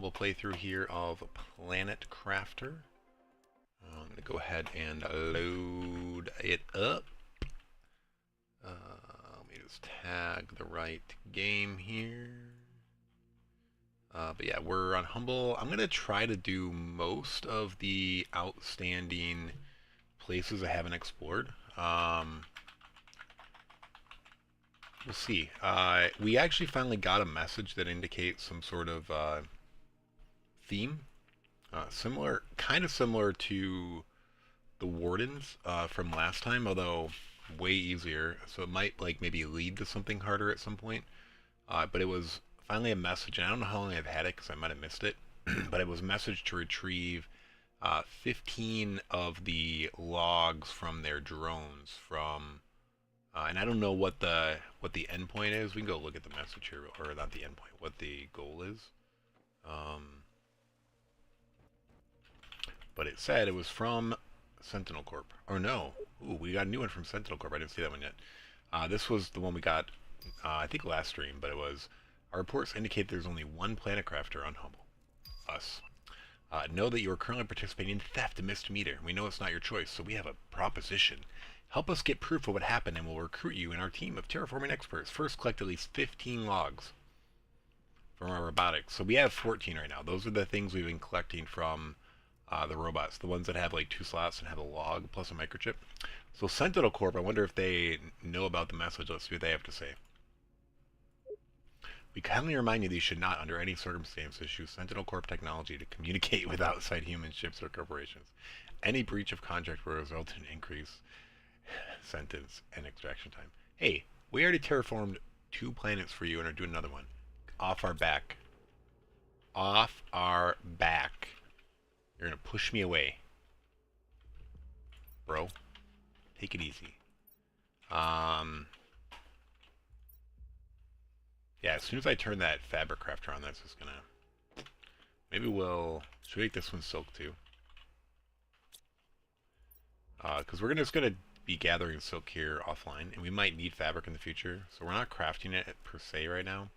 humble playthrough here of Planet Crafter. I'm going to go ahead and load it up. Let me just tag the right game here. But yeah, we're on humble. I'm going to try to do most of the outstanding places I haven't explored. We'll see. We actually finally got a message that indicates some sort of theme. Similar, kind of similar to the Wardens from last time, although way easier. So it might like maybe lead to something harder at some point. But it was finally a message, and I don't know how long I've had it because I might have missed it. But it was a message to retrieve 15 of the logs from their drones from. And I don't know what the endpoint is. We can go look at the message here, or not the endpoint. What the goal is. But it said it was from Sentinel Corp. Or no. Ooh, we got a new one from Sentinel Corp. I didn't see that one yet. This was the one we got, I think last stream, but it was, our reports indicate there's only one Planet Crafter on Humble. Us. Know that you are currently participating in theft and misdemeanor. We know it's not your choice, so we have a proposition. Help us get proof of what happened and we'll recruit you in our team of terraforming experts. First, collect at least 15 logs from our robotics. So we have 14 right now. Those are the things we've been collecting from the robots, the ones that have like 2 slots and have a log plus a microchip. So Sentinel Corp, I wonder if they know about the message. Let's see what they have to say. We kindly remind you that you should not, under any circumstances, use Sentinel Corp technology to communicate with outside human ships or corporations. Any breach of contract will result in increased sentence and extraction time. Hey, we already terraformed 2 planets for you and are doing another one. Off our back. Off our back. You're gonna push me away. Bro. Take it easy. Yeah, as soon as I turn that fabric crafter on, that's just gonna... Maybe we'll... Should we make this one silk too? Because we're just gonna be gathering silk here offline, and we might need fabric in the future, so we're not crafting it per se right now.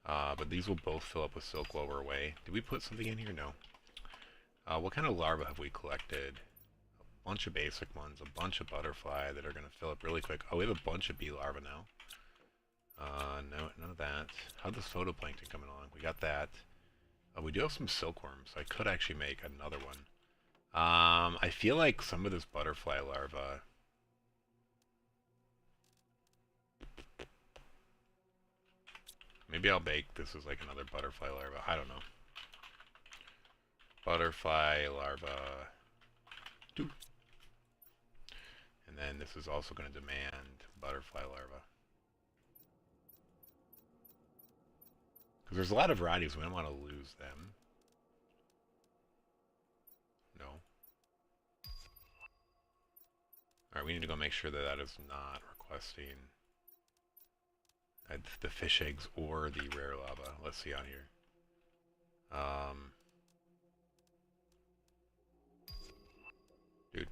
But these will both fill up with silk while we're away. Did we put something in here? No. What kind of larvae have we collected? A bunch of basic ones, a bunch of butterfly that are going to fill up really quick. Oh, we have a bunch of bee larvae now. No, none of that. How'd this photoplankton coming along? We got that. We do have some silkworms, so I could actually make another one. I feel like some of this butterfly larva... Maybe I'll bake this as like another butterfly larva. I don't know. Butterfly larva 2. And then this is also going to demand butterfly larva. Because there's a lot of varieties. We don't want to lose them. No. Alright, we need to go make sure that that is not requesting the fish eggs or the rare lava. Let's see on here. Dude.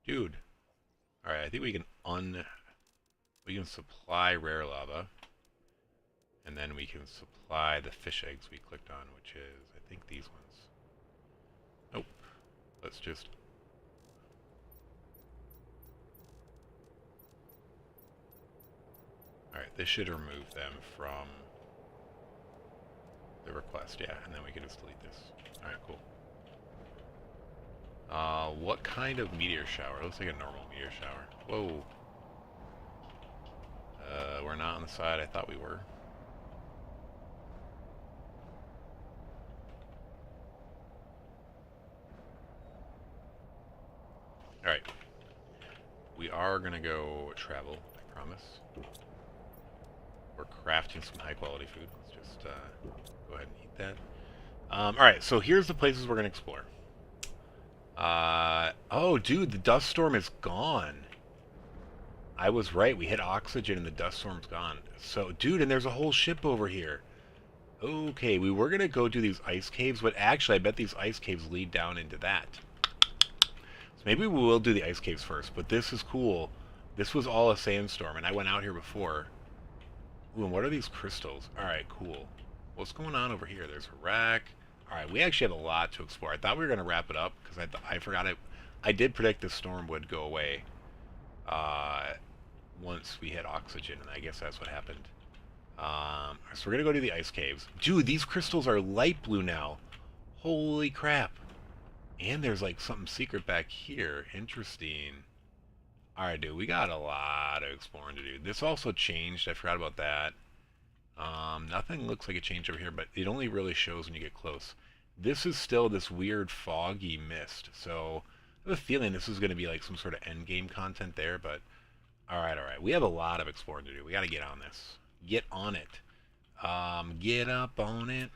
Dude. Alright, I think we can supply rare lava. And then we can supply the fish eggs we clicked on, which is, I think, these ones. Nope. Let's just... Alright, this should remove them from the request, yeah, and then we can just delete this. Alright, cool. What kind of meteor shower? It looks like a normal meteor shower. Whoa. We're not on the side I thought we were. Alright. We are gonna go travel, I promise. We're crafting some high quality food. Let's just go ahead and eat that. Alright, so here's the places we're going to explore. Oh, dude, the dust storm is gone. I was right. We hit oxygen and the dust storm's gone. So, dude, and there's a whole ship over here. Okay, we were going to go do these ice caves, but actually I bet these ice caves lead down into that. So maybe we will do the ice caves first, but this is cool. This was all a sandstorm, and I went out here before. Ooh, and what are these crystals? Alright, cool. What's going on over here? There's a rack. Alright, we actually have a lot to explore. I thought we were going to wrap it up, because I forgot it. I did predict the storm would go away once we hit oxygen, and I guess that's what happened. So we're going to go to the ice caves. Dude, these crystals are light blue now. Holy crap. And there's like something secret back here. Interesting. Alright, dude, we got a lot of exploring to do. This also changed. I forgot about that. Nothing looks like it changed over here, but it only really shows when you get close. This is still this weird foggy mist, so I have a feeling this is going to be like some sort of end game content there, but alright, alright. We have a lot of exploring to do. We got to get on this. Get on it. Get up on it.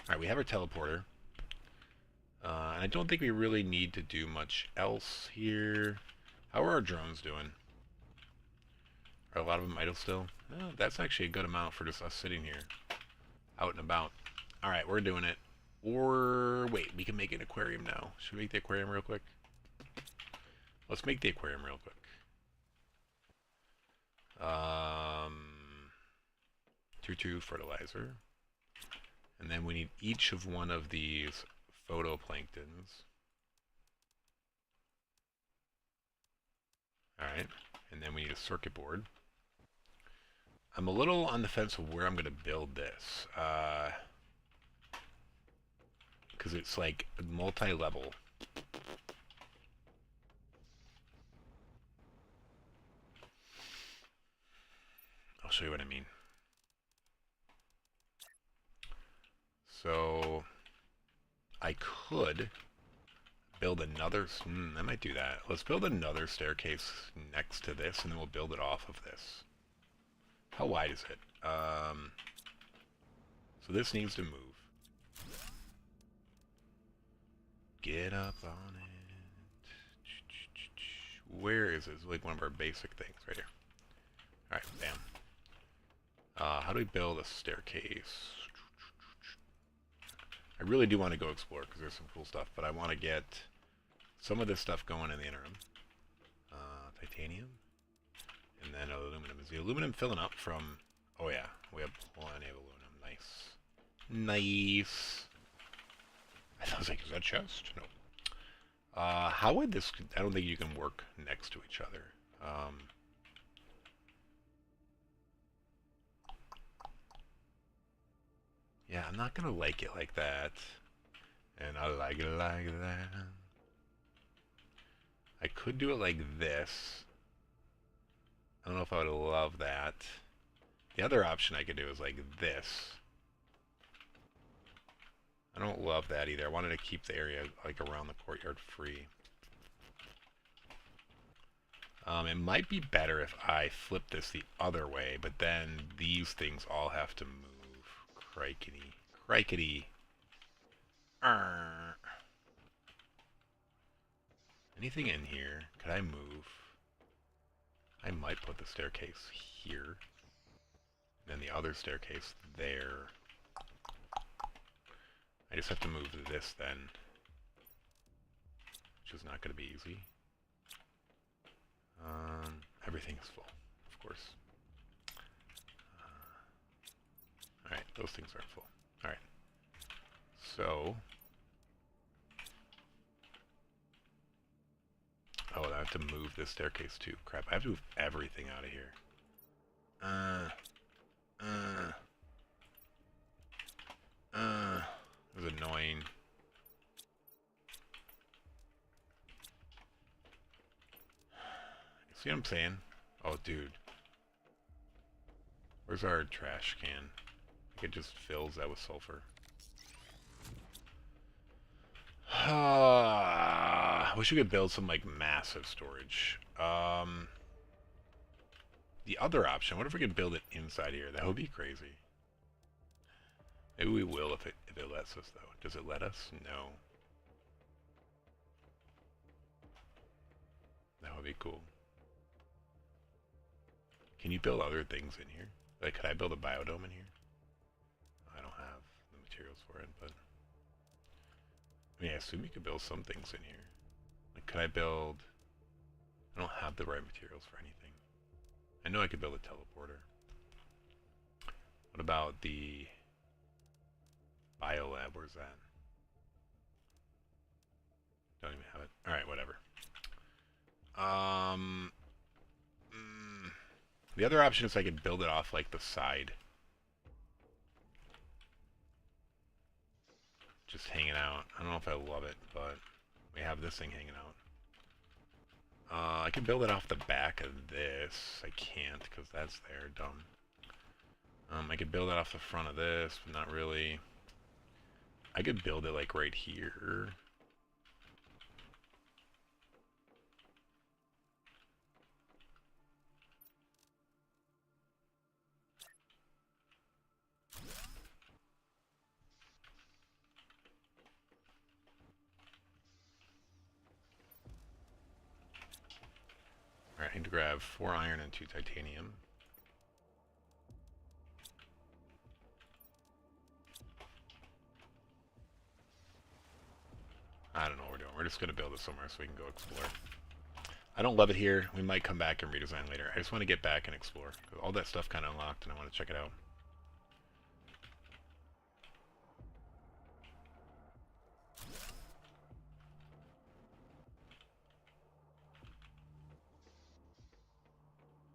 Alright, we have our teleporter. And I don't think we really need to do much else here. How are our drones doing? Are a lot of them idle still? Oh, that's actually a good amount for just us sitting here. Out and about. Alright, we're doing it. Or, wait, we can make an aquarium now. Should we make the aquarium real quick? Let's make the aquarium real quick. 2 fertilizer. And then we need each of one of these photoplanktons. Alright, and then we need a circuit board. I'm a little on the fence of where I'm going to build this. Because it's like multi-level. I'll show you what I mean. So I could build another. I might do that. Let's build another staircase next to this, and then we'll build it off of this. How wide is it? So this needs to move. Get up on it. Where is it? It's like one of our basic things right here. Alright, bam. How do we build a staircase? I really do want to go explore because there's some cool stuff, but I want to get some of this stuff going in the interim. Titanium. And then aluminum. Is the aluminum filling up from... Oh yeah, we have plenty of aluminum. Nice. Nice. I was like, is that chest? No. How would this... I don't think you can work next to each other. Yeah, I'm not gonna like it like that. And I like it like that. I could do it like this. I don't know if I would love that. The other option I could do is like this. I don't love that either. I wanted to keep the area like around the courtyard free. It might be better if I flip this the other way, but then these things all have to move. Crikety. Crikety. Anything in here? Could I move? I might put the staircase here. And then the other staircase there. I just have to move this then. Which is not going to be easy. Everything is full, of course. Alright, those things aren't full. Alright. So... Oh, I have to move this staircase too. Crap, I have to move everything out of here. It was annoying. See what I'm saying? Oh, dude. Where's our trash can? I think it just fills that with sulfur. I wish we could build some, like, massive storage. The other option, what if we could build it inside here? That would be crazy. Maybe we will if it lets us, though. Does it let us? No. That would be cool. Can you build other things in here? Like, could I build a biodome in here? I don't have the materials for it, but... I mean, I assume you could build some things in here. Like, could I build... I don't have the right materials for anything. I know I could build a teleporter. What about the biolab? Where's that? Don't even have it. Alright, whatever. Um, the other option is I could build it off like the side. Just hanging out. I don't know if I love it, but we have this thing hanging out. I can build it off the back of this. I can't because that's there. Dumb. I could build it off the front of this, but not really. I could build it like right here. Alright, I need to grab 4 iron and 2 titanium. I don't know what we're doing. We're just going to build it somewhere so we can go explore. I don't love it here. We might come back and redesign later. I just want to get back and explore. All that stuff kind of unlocked and I want to check it out.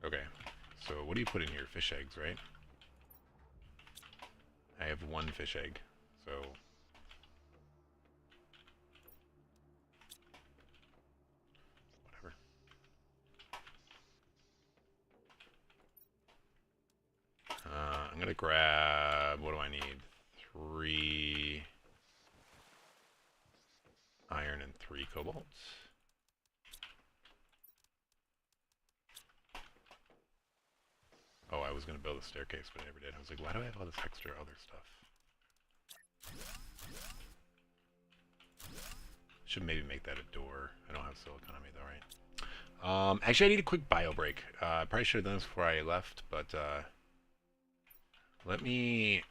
Okay, so what do you put in here? Fish eggs, right? I have 1 fish egg, so... whatever. I'm going to grab... what do I need? 3 iron and 3 cobalts. Oh, I was going to build a staircase, but I never did. I was like, why do I have all this extra other stuff? Should maybe make that a door. I don't have silicon on me though, right? Actually, I need a quick bio break. I probably should have done this before I left, but let me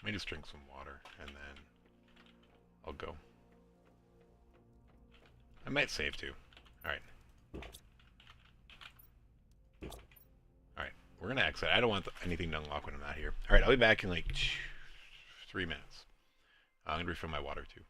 just drink some water and then I'll go. I might save too. All right. All right. We're gonna exit. I don't want anything to unlock when I'm not here. All right. I'll be back in like 3 minutes. I'm gonna refill my water too.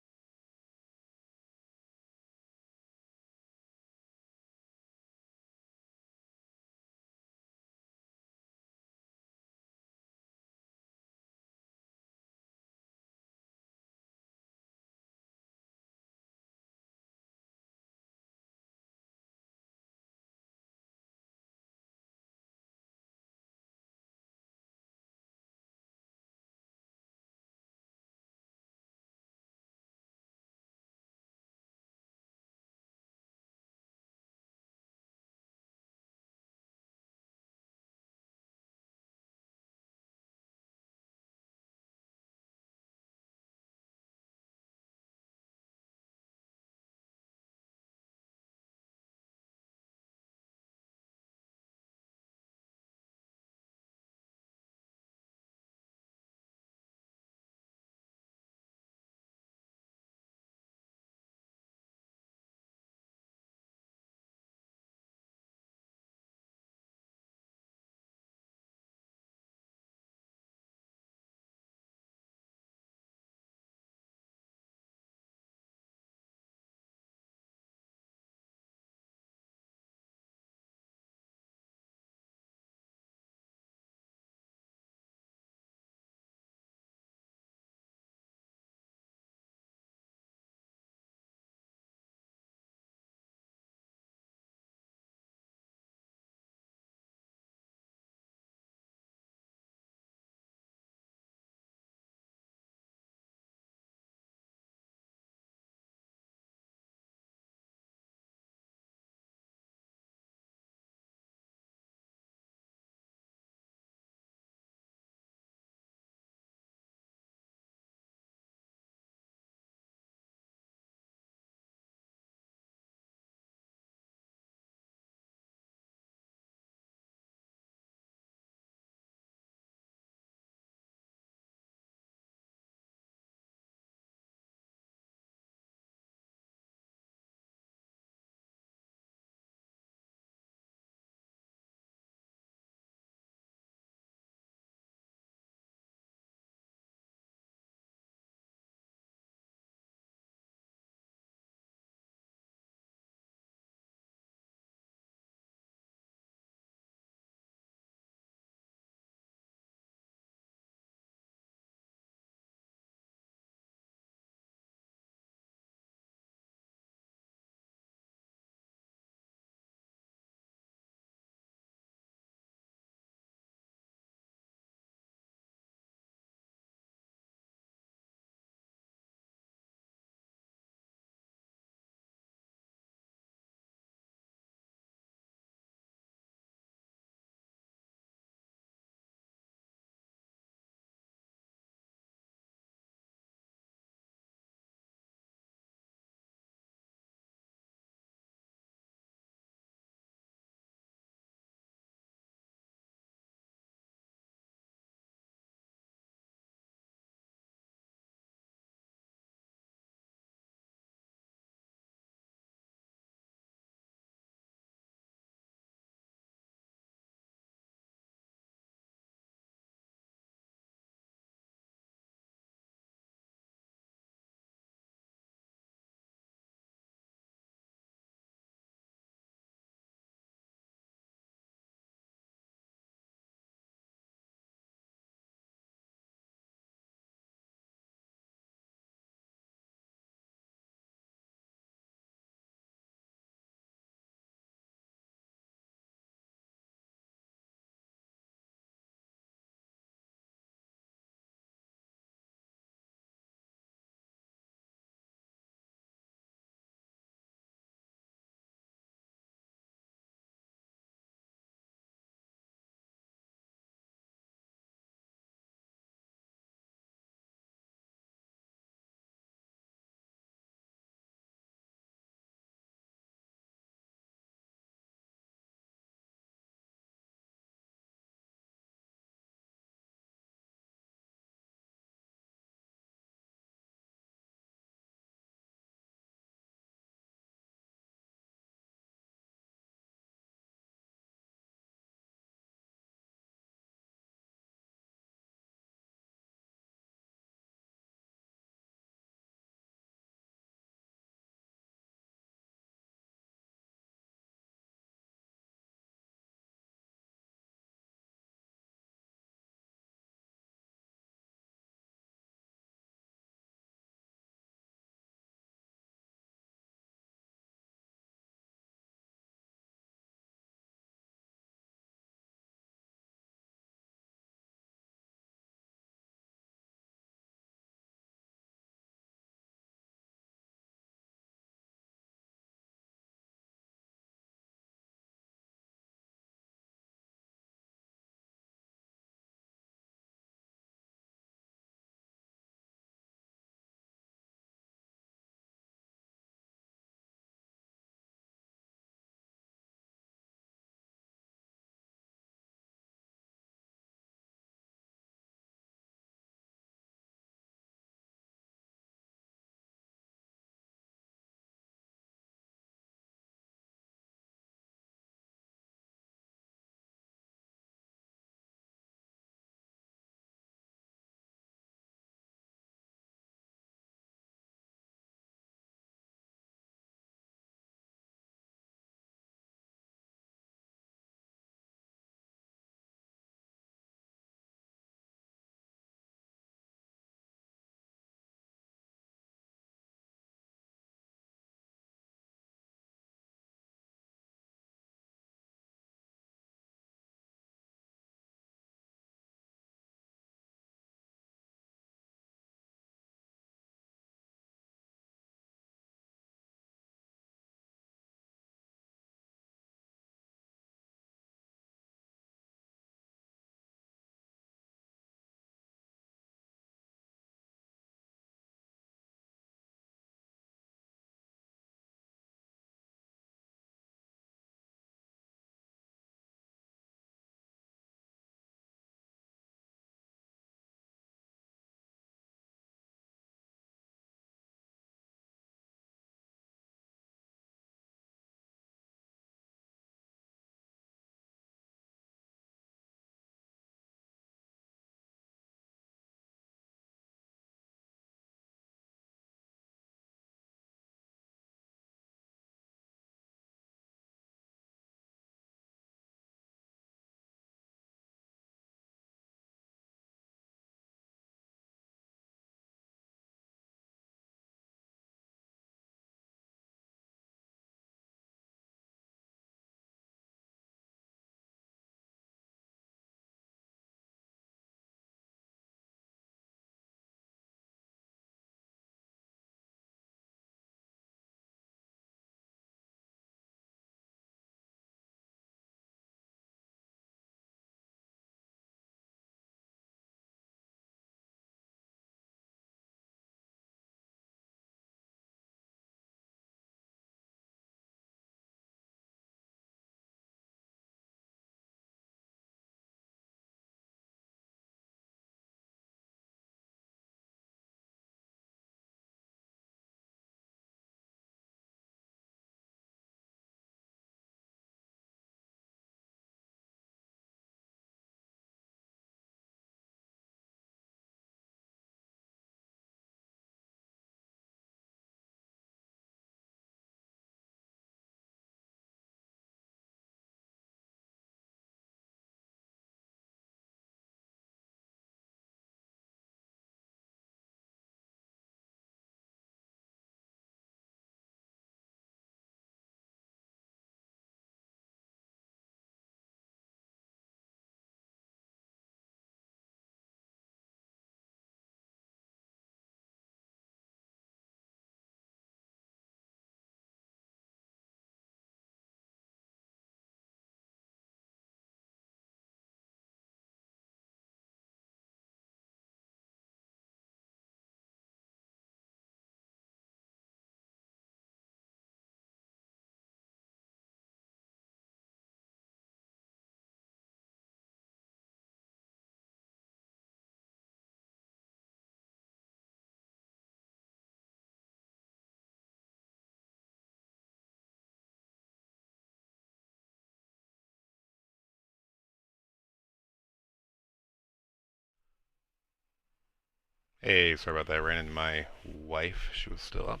Hey, sorry about that. I ran into my wife. She was still up.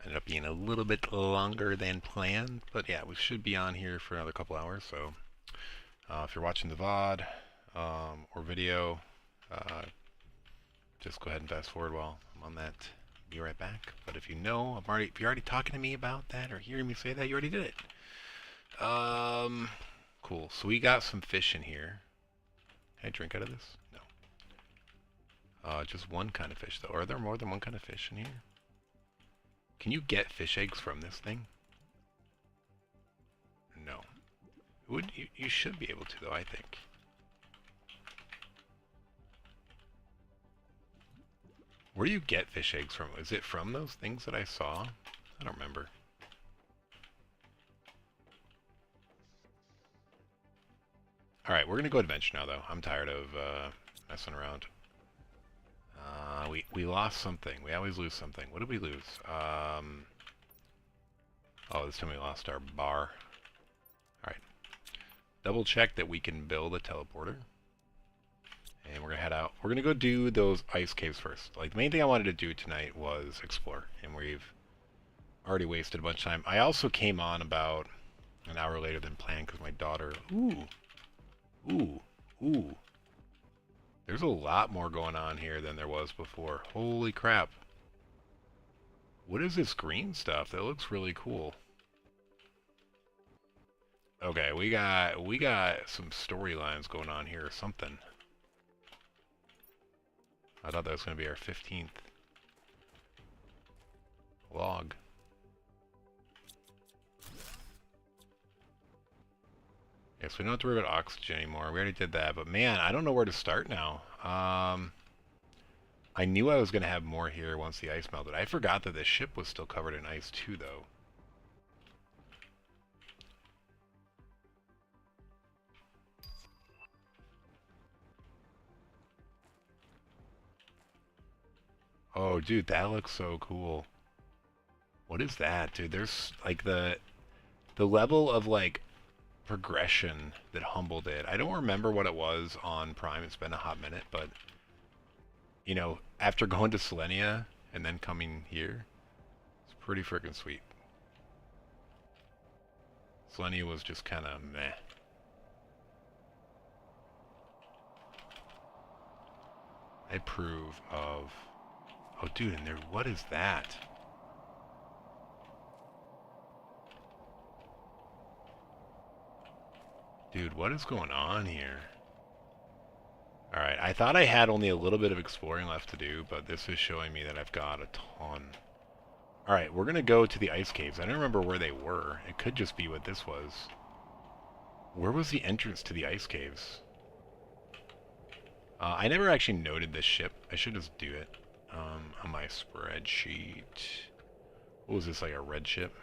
Ended up being a little bit longer than planned, but yeah, we should be on here for another couple hours. So if you're watching the VOD or video, uh, just go ahead and fast forward while I'm on that. Be right back. But if you know, if you're already talking to me about that or hearing me say that, you already did it. Cool. So we got some fish in here. Can I drink out of this? No. Just one kind of fish, though. Are there more than one kind of fish in here? Can you get fish eggs from this thing? No. You should be able to, though, I think. Where do you get fish eggs from? Is it from those things that I saw? I don't remember. Alright, we're going to go adventure now, though. I'm tired of messing around. We lost something. We always lose something. What did we lose? Oh, this time we lost our bar. Alright. Double check that we can build a teleporter. And we're going to head out. We're going to go do those ice caves first. Like, the main thing I wanted to do tonight was explore. And we've already wasted a bunch of time. I also came on about an hour later than planned because my daughter... Ooh. There's a lot more going on here than there was before. Holy crap. What is this green stuff? That looks really cool. Okay, we got some storylines going on here or something. I thought that was going to be our 15th log. Yes, we don't have to worry about oxygen anymore. We already did that, but man, I don't know where to start now. I knew I was going to have more here once the ice melted. I forgot that the ship was still covered in ice too, though. Oh, dude, that looks so cool. What is that, dude? There's like the level of like progression that Humble did. I don't remember what it was on Prime. It's been a hot minute, but you know, after going to Selenia and then coming here, it's pretty freaking sweet. Selenia was just kind of meh. I approve of... Oh, dude, and there... What is that? Dude, what is going on here? Alright, I thought I had only a little bit of exploring left to do, but this is showing me that I've got a ton. Alright, we're gonna go to the ice caves. I don't remember where they were. It could just be what this was. Where was the entrance to the ice caves? I never actually noted this ship. I should just do it on my spreadsheet. What was this, like a red ship?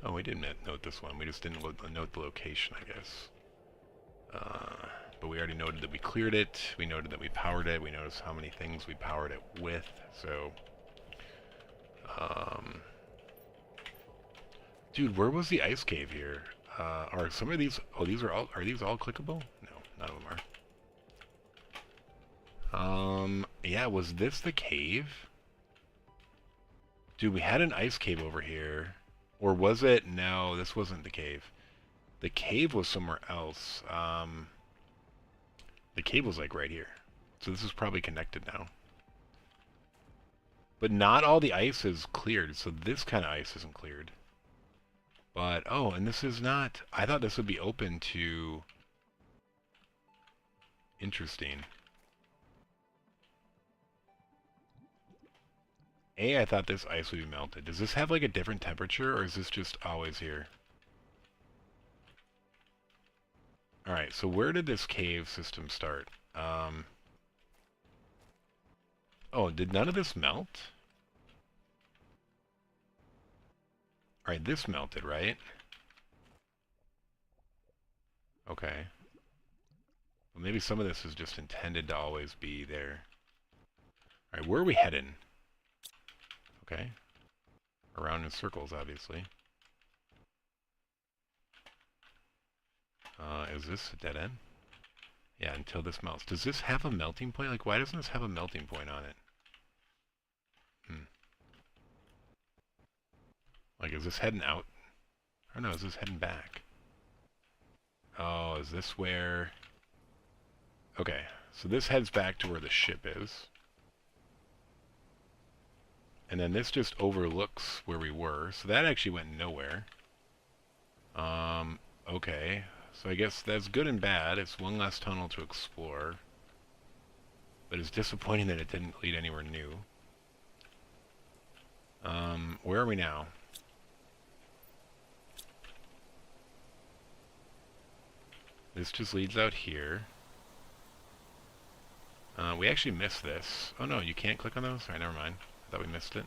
Oh, we didn't note this one. We just didn't note the location, I guess. But we already noted that we cleared it. We noted that we powered it. We noticed how many things we powered it with. So, dude, where was the ice cave here? Are some of these... Oh, are these all clickable? No, none of them are. Yeah, was this the cave? Dude, we had an ice cave over here. Or was it? No, this wasn't the cave. The cave was somewhere else. The cave was like right here. So this is probably connected now. But not all the ice is cleared, so this kind of ice isn't cleared. But, oh, and this is not... I thought this would be open to... Interesting. I thought this ice would be melted. Does this have like a different temperature, or is this just always here? Alright, so where did this cave system start? Oh, did none of this melt? Alright, this melted, right? Okay. Well, maybe some of this is just intended to always be there. Alright, where are we heading? Okay. Around in circles, obviously. Is this a dead end? Yeah, until this melts. Does this have a melting point? Like, why doesn't this have a melting point on it? Hmm. Like, is this heading out? Or no, is this heading back? Oh, is this where... Okay, so this heads back to where the ship is. And then this just overlooks where we were. So that actually went nowhere. Okay. So I guess that's good and bad. It's one less tunnel to explore. But it's disappointing that it didn't lead anywhere new. Where are we now? This just leads out here. We actually missed this. Oh no, you can't click on those? Alright, never mind. I thought we missed it.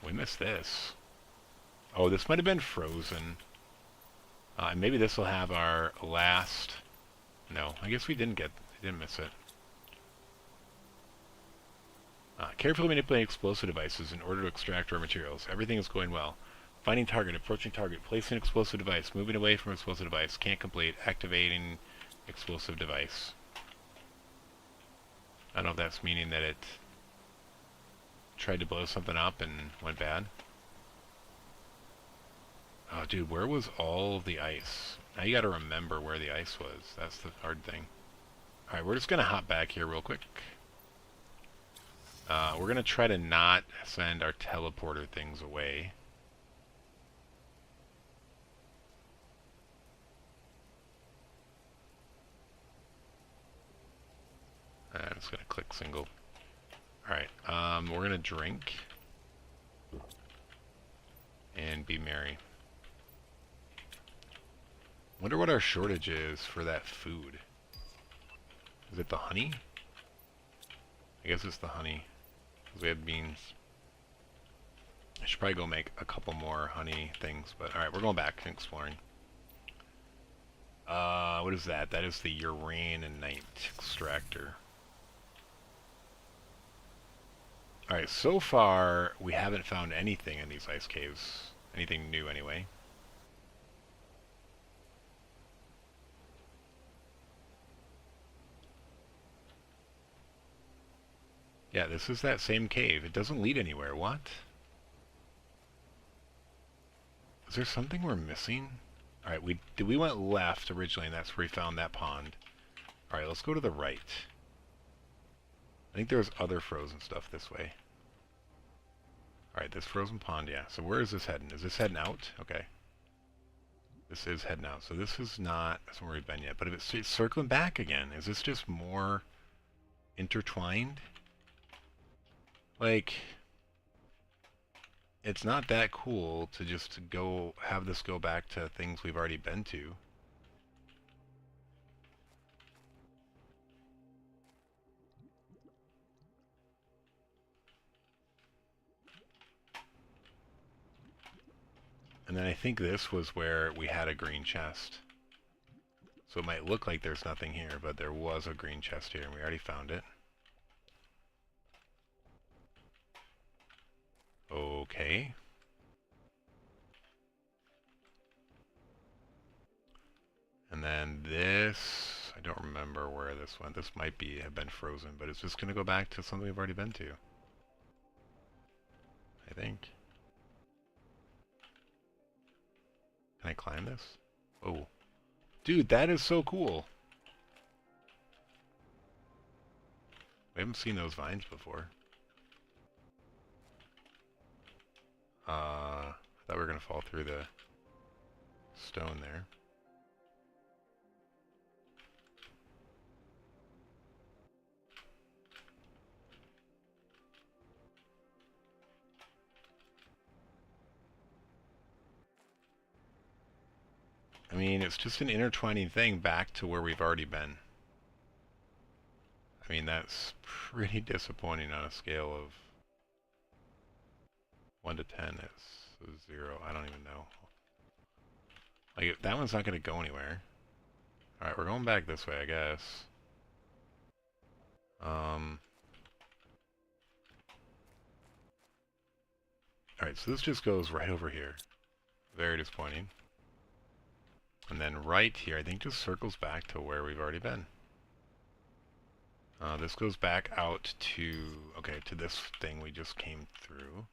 We missed this. Oh, this might have been frozen. Maybe this will have our last... No, I guess we didn't miss it. Carefully manipulate explosive devices in order to extract raw materials. Everything is going well. Finding target, approaching target, placing explosive device, moving away from explosive device, can't complete, activating explosive device. I don't know if that's meaning that it tried to blow something up and went bad. Oh, dude, where was all of the ice? Now you gotta remember where the ice was. That's the hard thing. Alright, we're just gonna hop back here real quick. We're gonna try to not send our teleporter things away. I'm just gonna click single. Alright, we're gonna drink. And be merry. Wonder what our shortage is for that food. Is it the honey? I guess it's the honey. Because we had beans. I should probably go make a couple more honey things, but alright, we're going back and exploring. What is that? That is the uraninite extractor. Alright, so far we haven't found anything in these ice caves. Anything new anyway. Yeah, this is that same cave. It doesn't lead anywhere. What? Is there something we're missing? Alright, we went left originally, and that's where we found that pond. Alright, let's go to the right. I think there's other frozen stuff this way. Alright, this frozen pond, yeah. So where is this heading? Is this heading out? Okay. This is heading out. So this is not somewhere we've been yet. But if it's circling back again, is this just more intertwined? Like, it's not that cool to just go have this go back to things we've already been to. And then I think this was where we had a green chest. So it might look like there's nothing here, but there was a green chest here and we already found it. Okay. And then this, I don't remember where this went. This might have been frozen, but it's just going to go back to something we've already been to. I think. Can I climb this? Oh. Dude, that is so cool. We haven't seen those vines before. I thought we were going to fall through the stone there. I mean, it's just an intertwining thing back to where we've already been. I mean, that's pretty disappointing on a scale of 1 to 10. It's 0. I don't even know. Like, that one's not going to go anywhere. Alright, we're going back this way, I guess. Alright, so this just goes right over here. Very disappointing. And then right here, I think just circles back to where we've already been. This goes back out to, okay, to this thing we just came through.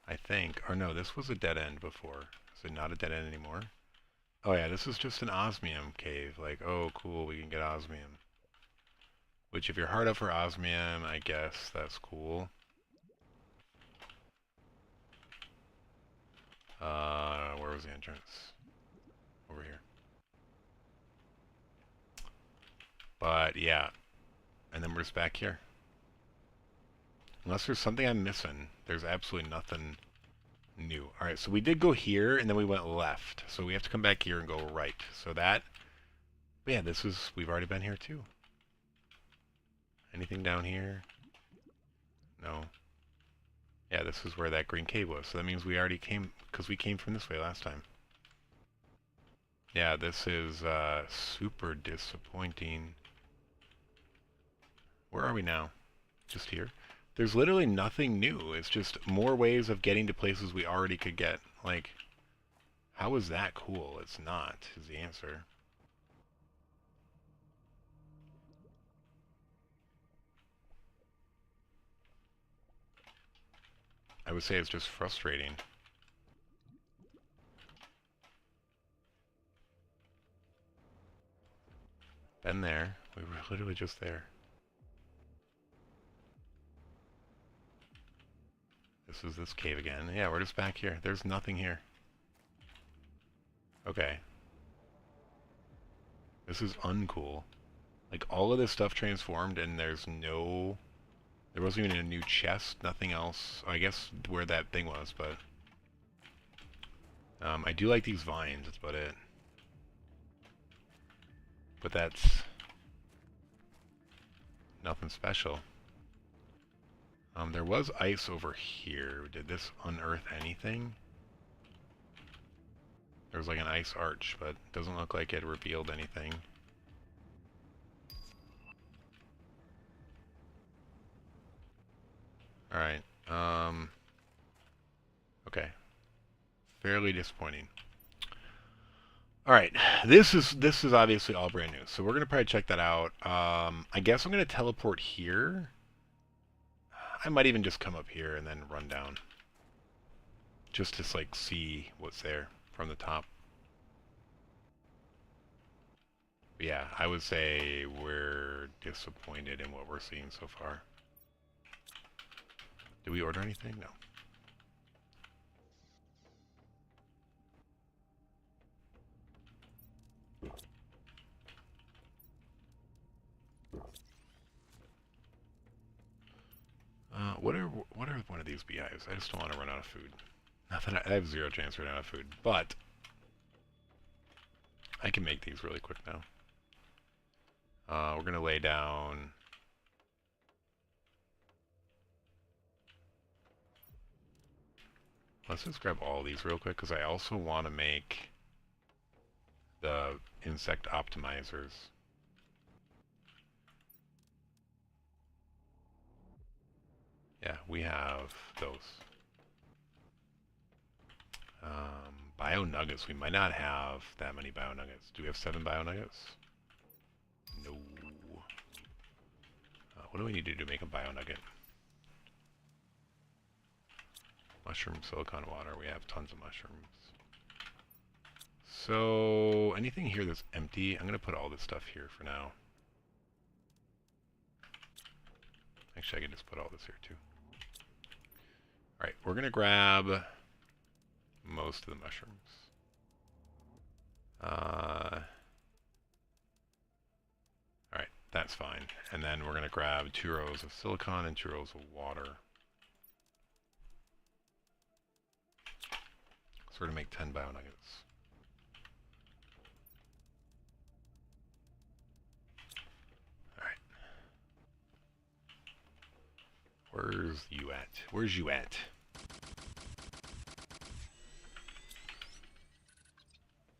I think, or no, this was a dead end before. Is it not a dead end anymore? Oh yeah, this is just an osmium cave. Like, oh cool, we can get osmium. Which if you're hard up for osmium, I guess that's cool. Where was the entrance? Over here. But yeah, and then we're just back here. Unless there's something I'm missing, there's absolutely nothing new. Alright, so we did go here, and then we went left. So we have to come back here and go right. So that, yeah, this is, we've already been here too. Anything down here? No. Yeah, this is where that green cave was. So that means we already came, because we came from this way last time. Yeah, this is super disappointing. Where are we now? Just here? There's literally nothing new. It's just more ways of getting to places we already could get. Like, how is that cool? It's not, is the answer. I would say it's just frustrating. Been there. We were literally just there. This is this cave again. Yeah, we're just back here. There's nothing here. Okay. This is uncool. Like, all of this stuff transformed and there's no... There wasn't even a new chest, nothing else. I guess where that thing was, but... I do like these vines, that's about it. But that's... nothing special. There was ice over here. Did this unearth anything? There was like an ice arch, but it doesn't look like it revealed anything. Alright, okay. Fairly disappointing. Alright, this is obviously all brand new, so we're gonna probably check that out. I guess I'm gonna teleport here. I might even just come up here and then run down. Just to like see what's there from the top. But yeah, I would say we're disappointed in what we're seeing so far. Did we order anything? No. What are one of these beehives? I just don't want to run out of food. Not that I have zero chance to run out of food, but I can make these really quick now. We're gonna lay down. Let's just grab all these real quick because I also want to make the insect optimizers. Yeah, we have those. Bio nuggets. We might not have that many bio nuggets. Do we have 7 bio nuggets? No. What do we need to do to make a bio nugget? Mushroom, silicon, water. We have tons of mushrooms. So, anything here that's empty, I'm going to put all this stuff here for now. Actually, I can just put all this here too. Alright, we're going to grab most of the mushrooms. Alright, that's fine. And then we're going to grab 2 rows of silicon and 2 rows of water. So we're going to make 10 bio nuggets. Alright. Where's you at? Where's you at?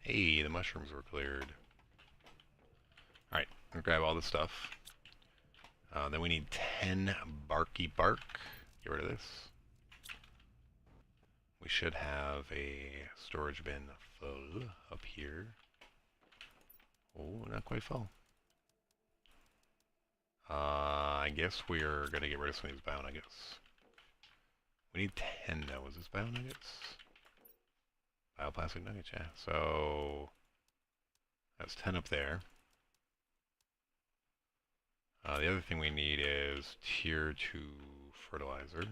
Hey, the mushrooms were cleared. Alright, I'm gonna grab all this stuff. Then we need 10 barky bark. Get rid of this. We should have a storage bin full up here. Oh, not quite full. I guess we're gonna get rid of some of these bio-nuggets. We need 10 though. Is this bio-nuggets? Bioplastic nuggets, yeah. So that's 10 up there. The other thing we need is tier 2 fertilizer.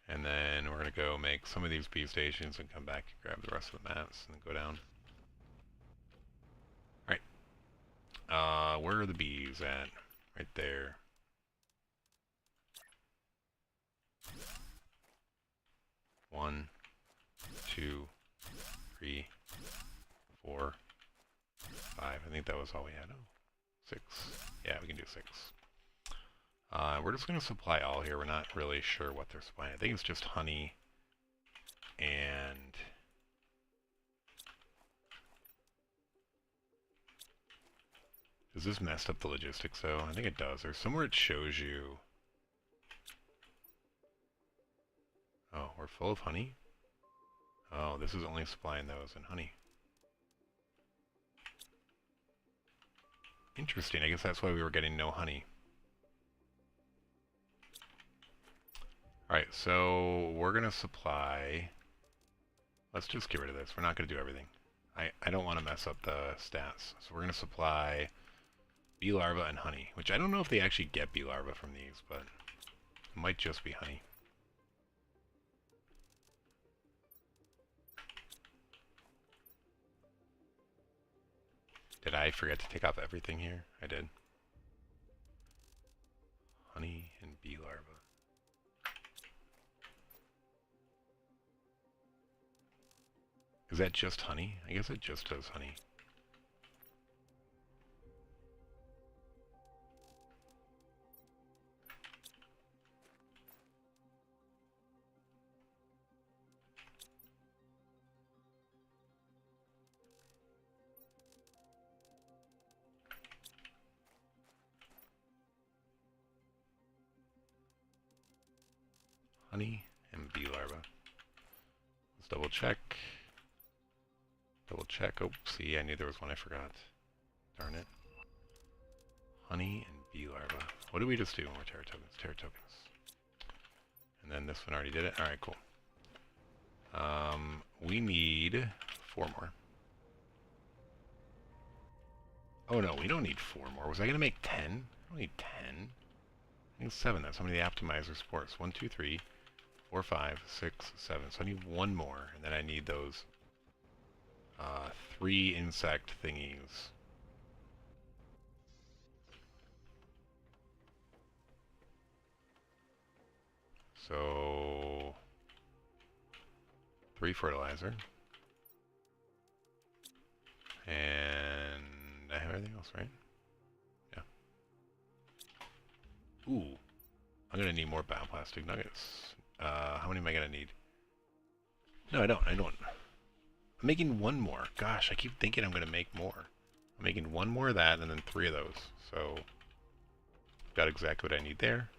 And then we're going to go make some of these bee stations and come back and grab the rest of the mats and then go down. Alright. Where are the bees at? Right there. One, two, three, 4, 5. I think that was all we had. Oh, 6. Yeah, we can do 6. We're just going to supply all here. We're not really sure what they're supplying. I think it's just honey and... Does this mess up the logistics though? I think it does. There's somewhere it shows you... Oh, we're full of honey? Oh, this is only supplying those in honey. Interesting. I guess that's why we were getting no honey. Alright, so we're going to supply... Let's just get rid of this. We're not going to do everything. I don't want to mess up the stats. So we're going to supply bee larvae and honey, which I don't know if they actually get bee larvae from these, but it might just be honey. Did I forget to take off everything here? I did. Honey and bee larvae. Is that just honey? I guess it just does honey. Honey and bee larvae. Let's double check. Double check. Oh, see, I knew there was one I forgot. Darn it. Honey and bee larvae. What did we just do? More terra tokens. Terra tokens. And then this one already did it. Alright, cool. We need 4 more. Oh no, we don't need 4 more. Was I going to make 10? I don't need 10. I need 7. That's how many the optimizer supports. 1, 2, 3, 4, 5, 6, 7. So I need 1 more. And then I need those 3 insect thingies. So 3 fertilizer. And I have everything else, right? Yeah. Ooh. I'm gonna need more bioplastic nuggets. How many am I gonna need? No, I don't. I'm making 1 more. Gosh, I keep thinking I'm gonna make more. I'm making 1 more of that and then 3 of those. So, got exactly what I need there.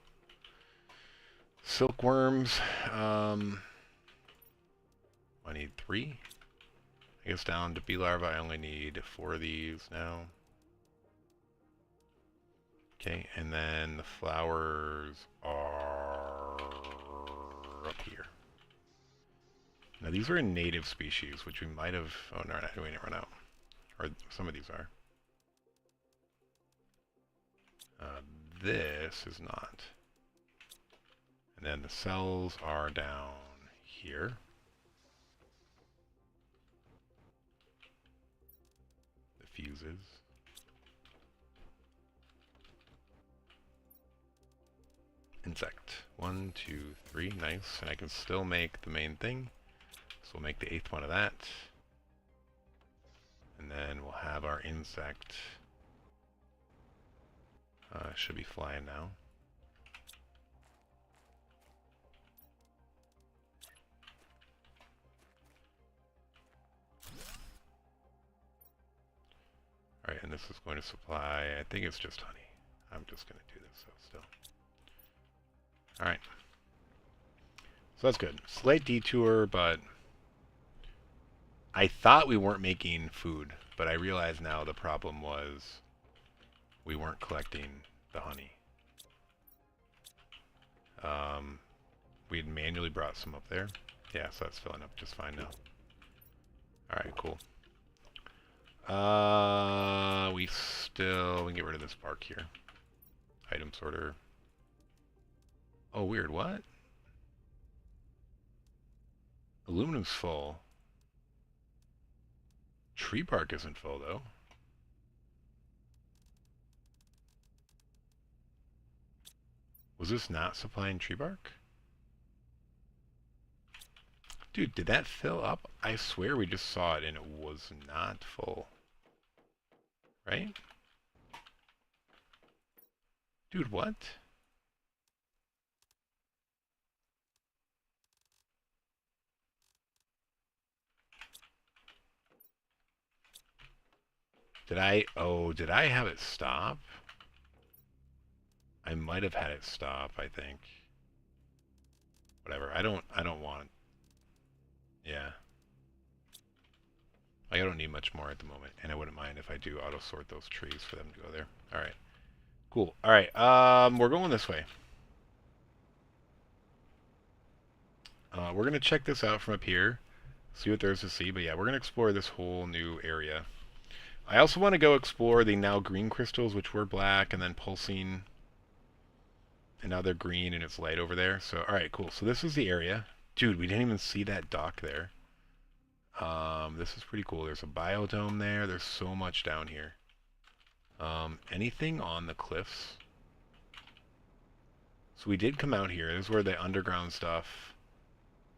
Silkworms. I need 3. I guess down to bee larvae, I only need 4 of these now. Okay, and then the flowers are up here. Now these are native species, which we might have... Oh, no, we didn't run out. Or some of these are. This is not. And then the cells are down here. The fuses. Insect. 1, 2, 3. Nice. And I can still make the main thing. So we'll make the 8th one of that. And then we'll have our insect. Should be flying now. Alright, and this is going to supply, I think it's just honey. I'm just going to do this, so still. Alright. So that's good. Slight detour, but I thought we weren't making food, but I realize now the problem was we weren't collecting the honey. We had manually brought some up there. Yeah, so that's filling up just fine now. Alright, cool. We can get rid of this bark here. Item sorter. Oh, weird, what? Aluminum's full. Tree bark isn't full, though. Was this not supplying tree bark? Dude, did that fill up? I swear we just saw it and it was not full. Right? Dude, what? Did I have it stop? I might have had it stop, I think. Whatever. I don't want. Yeah. I don't need much more at the moment, and I wouldn't mind if I do auto sort those trees for them to go there. All right. Cool. All right. We're going this way. We're gonna check this out from up here, see what there's to see. But yeah, we're gonna explore this whole new area. I also want to go explore the now green crystals, which were black and then pulsing, and now they're green and it's light over there. So all right, cool. So this is the area. Dude, we didn't even see that dock there. This is pretty cool. There's a biodome there. There's so much down here. Anything on the cliffs? So we did come out here. This is where the underground stuff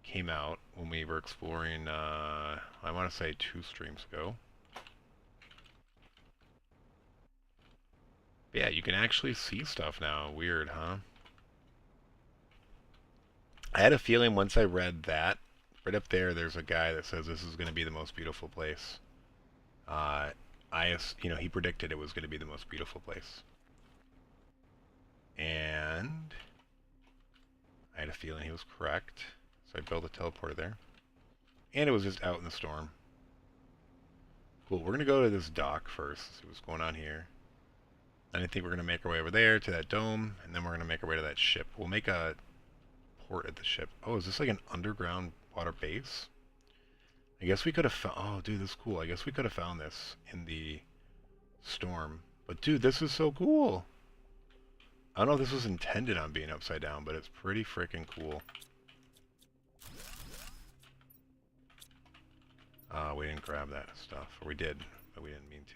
came out when we were exploring, I want to say 2 streams ago. But yeah, you can actually see stuff now. Weird, huh? I had a feeling once I read that, right up there, there's a guy that says this is going to be the most beautiful place. He predicted it was going to be the most beautiful place. And I had a feeling he was correct. So I built a teleporter there. And it was just out in the storm. Cool, we're going to go to this dock first, see what's going on here. And I think we're going to make our way over there to that dome, and then we're going to make our way to that ship. We'll make a port at the ship. Oh, is this like an underground water base? I guess we could have found... Oh, dude, this is cool. I guess we could have found this in the storm. But, dude, this is so cool. I don't know if this was intended on being upside down, but it's pretty freaking cool. We didn't grab that stuff. Or we did, but we didn't mean to.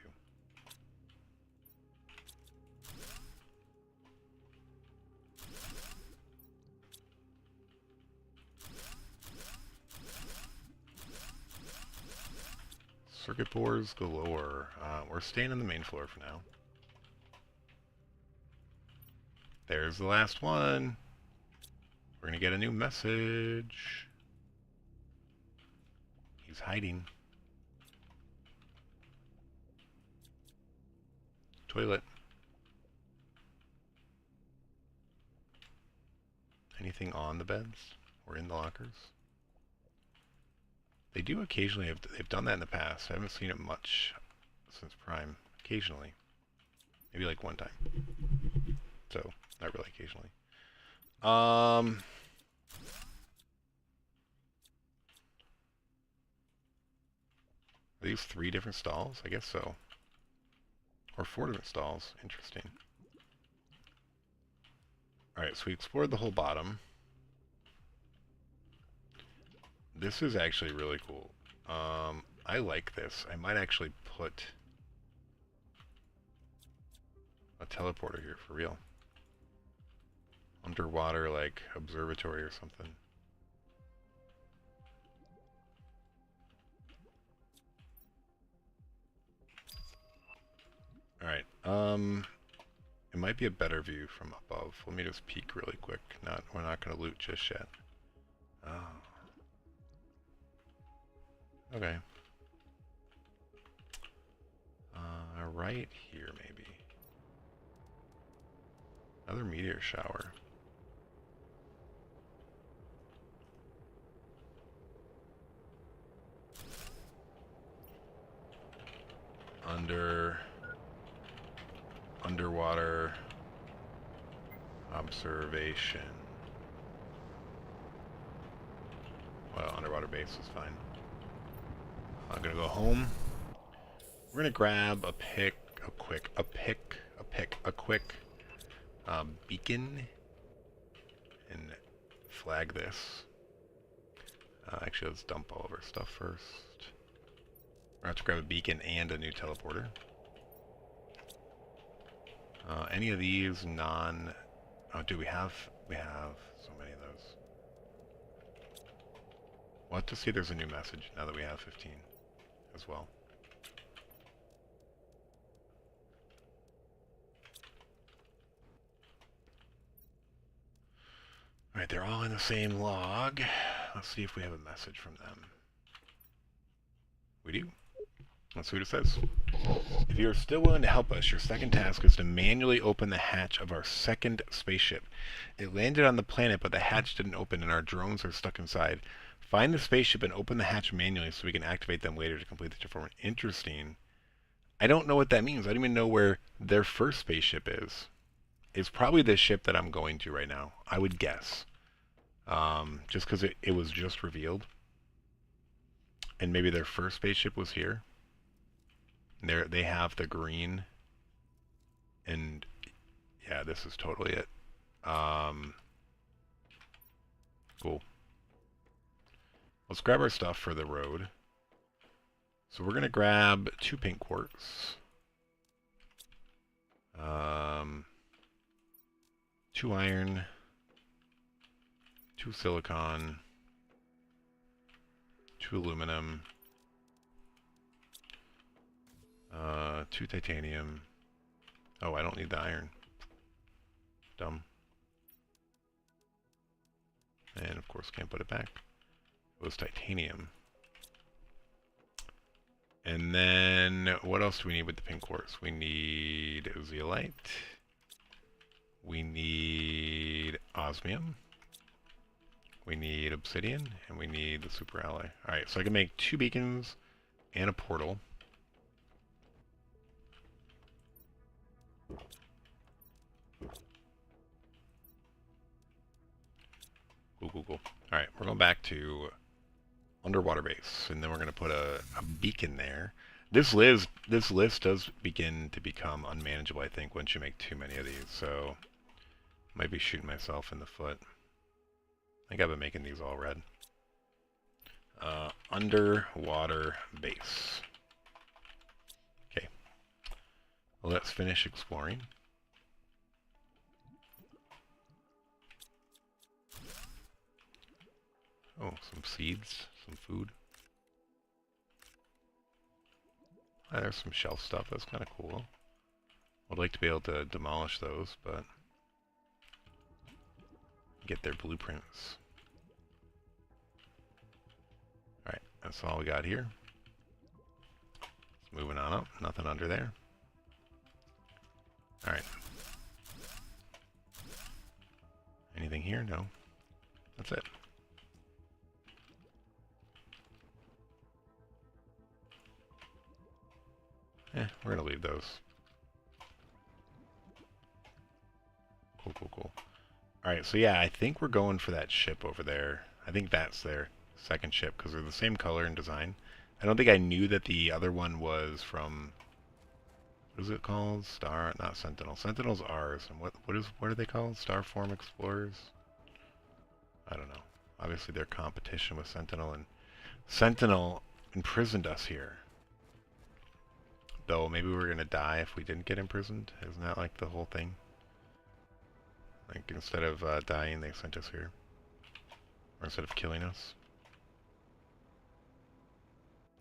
Circuit boards galore. We're staying on the main floor for now. There's the last one. We're gonna get a new message. He's hiding. Toilet. Anything on the beds or in the lockers? They do occasionally they've done that in the past. I haven't seen it much since Prime. Occasionally. Maybe like one time. So, not really occasionally. Are these 3 different stalls? I guess so. Or 4 different stalls. Interesting. Alright, so we explored the whole bottom. This is actually really cool. I like this. I might actually put a teleporter here for real. Underwater, like, observatory or something. Alright, it might be a better view from above. Let me just peek really quick. We're not going to loot just yet. Oh. Okay. Right here, maybe. Another meteor shower. Underwater observation. Well, underwater base is fine. I'm gonna go home. We're gonna grab a quick beacon and flag this. Actually, let's dump all of our stuff first. We're gonna have to grab a beacon and a new teleporter. Any of these non... Oh, do we have... We have so many of those. We'll have to see if there's a new message now that we have 15 as well. Alright, they're all in the same log. Let's see if we have a message from them. We do. Let's see what it says. If you are still willing to help us, your second task is to manually open the hatch of our second spaceship. It landed on the planet, but the hatch didn't open and our drones are stuck inside. Find the spaceship and open the hatch manually so we can activate them later to complete the performance. Interesting. I don't know what that means. I don't even know where their first spaceship is. It's probably the ship that I'm going to right now, I would guess. Just because it was just revealed. And maybe their first spaceship was here. They have the green, and yeah, this is totally it. Cool. Let's grab our stuff for the road. So we're gonna grab 2 pink quartz, 2 iron, 2 silicon, 2 aluminum. 2 titanium. Oh, I don't need the iron. Dumb. And of course can't put it back. It was titanium. And then what else do we need with the pink quartz? We need zeolite. We need osmium. We need obsidian, and we need the super alloy. Alright, so I can make 2 beacons and a portal. Cool. Alright, we're going back to underwater base, and then we're going to put a beacon there. This list does begin to become unmanageable, I think, once you make too many of these, so I might be shooting myself in the foot. I think I've been making these all red. Underwater base. Okay. Well, let's finish exploring. Oh, some seeds, some food. Oh, there's some shelf stuff. That's kind of cool. I'd like to be able to demolish those, but get their blueprints. Alright, that's all we got here. Moving on up. Nothing under there. Alright. Anything here? No. That's it. We're gonna leave those. Cool. Alright, so yeah, I think we're going for that ship over there. I think that's their second ship, because they're the same color and design. I don't think I knew that the other one was from... What is it called? Not Sentinel. Sentinel's ours. And what are they called? Starform Explorers? I don't know. Obviously they're competition with Sentinel, and Sentinel imprisoned us here. Though maybe we're gonna die if we didn't get imprisoned. Isn't that like the whole thing? Like instead of dying, they sent us here. Or instead of killing us.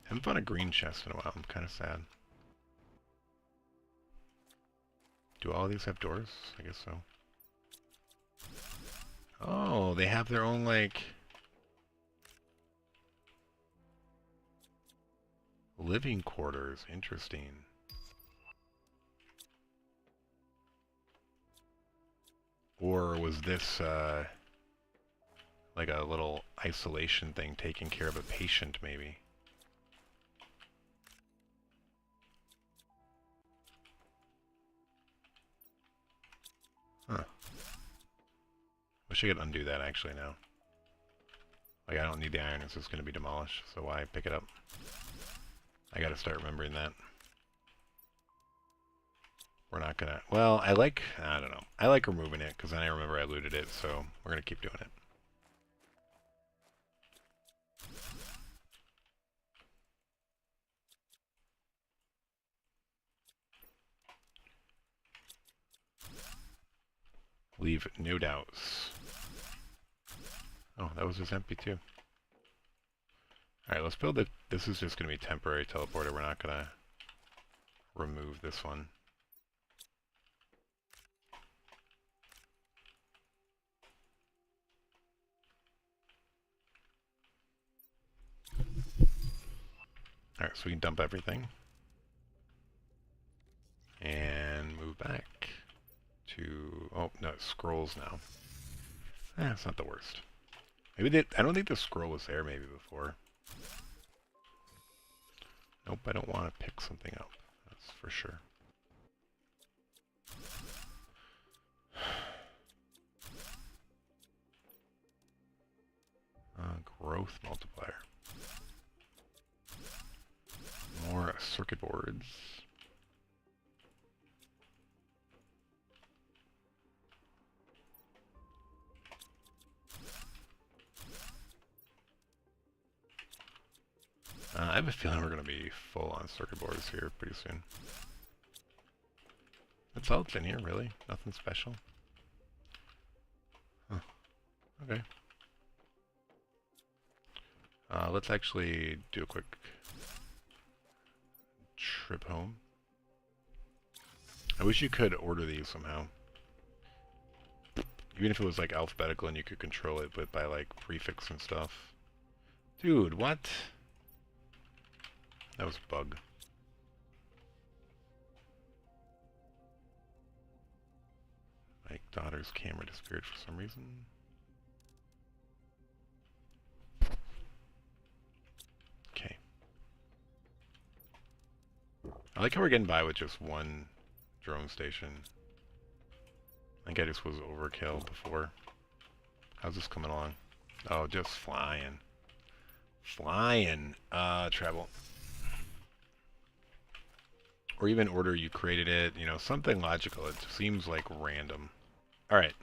Haven't found a green chest in a while. I'm kind of sad. Do all of these have doors? I guess so. Oh, they have their own, like... living quarters. Interesting. Or was this, like a little isolation thing, taking care of a patient, maybe? Wish I could undo that actually now. Like, I don't need the iron, it's just going to be demolished, so why pick it up? I gotta start remembering that. We're not gonna... Well, I don't know. I like removing it, because then I remember I looted it, so we're gonna keep doing it. Leave no doubts. Oh, that was just empty too. Alright, let's build it. This is just going to be temporary teleporter. We're not going to remove this one. Alright, so we can dump everything. And move back to... Oh, no, it's scrolls now. It's not the worst. Maybe I don't think the scroll was there maybe before. Nope, I don't want to pick something up. That's for sure. Growth multiplier. More circuit boards. I have a feeling we're going to be full on circuit boards here pretty soon. That's all that's in here, really. Nothing special. Huh. Okay. Let's actually do a quick trip home. I wish you could order these somehow. Even if it was like alphabetical and you could control it, but by like prefix and stuff. Dude, what? That was a bug. My daughter's camera disappeared for some reason. Okay. I like how we're getting by with just one drone station. I think I just was overkill before. How's this coming along? Oh, just flying. Flying. Travel. Or even order you created it, you know, something logical. It seems like random. Alright.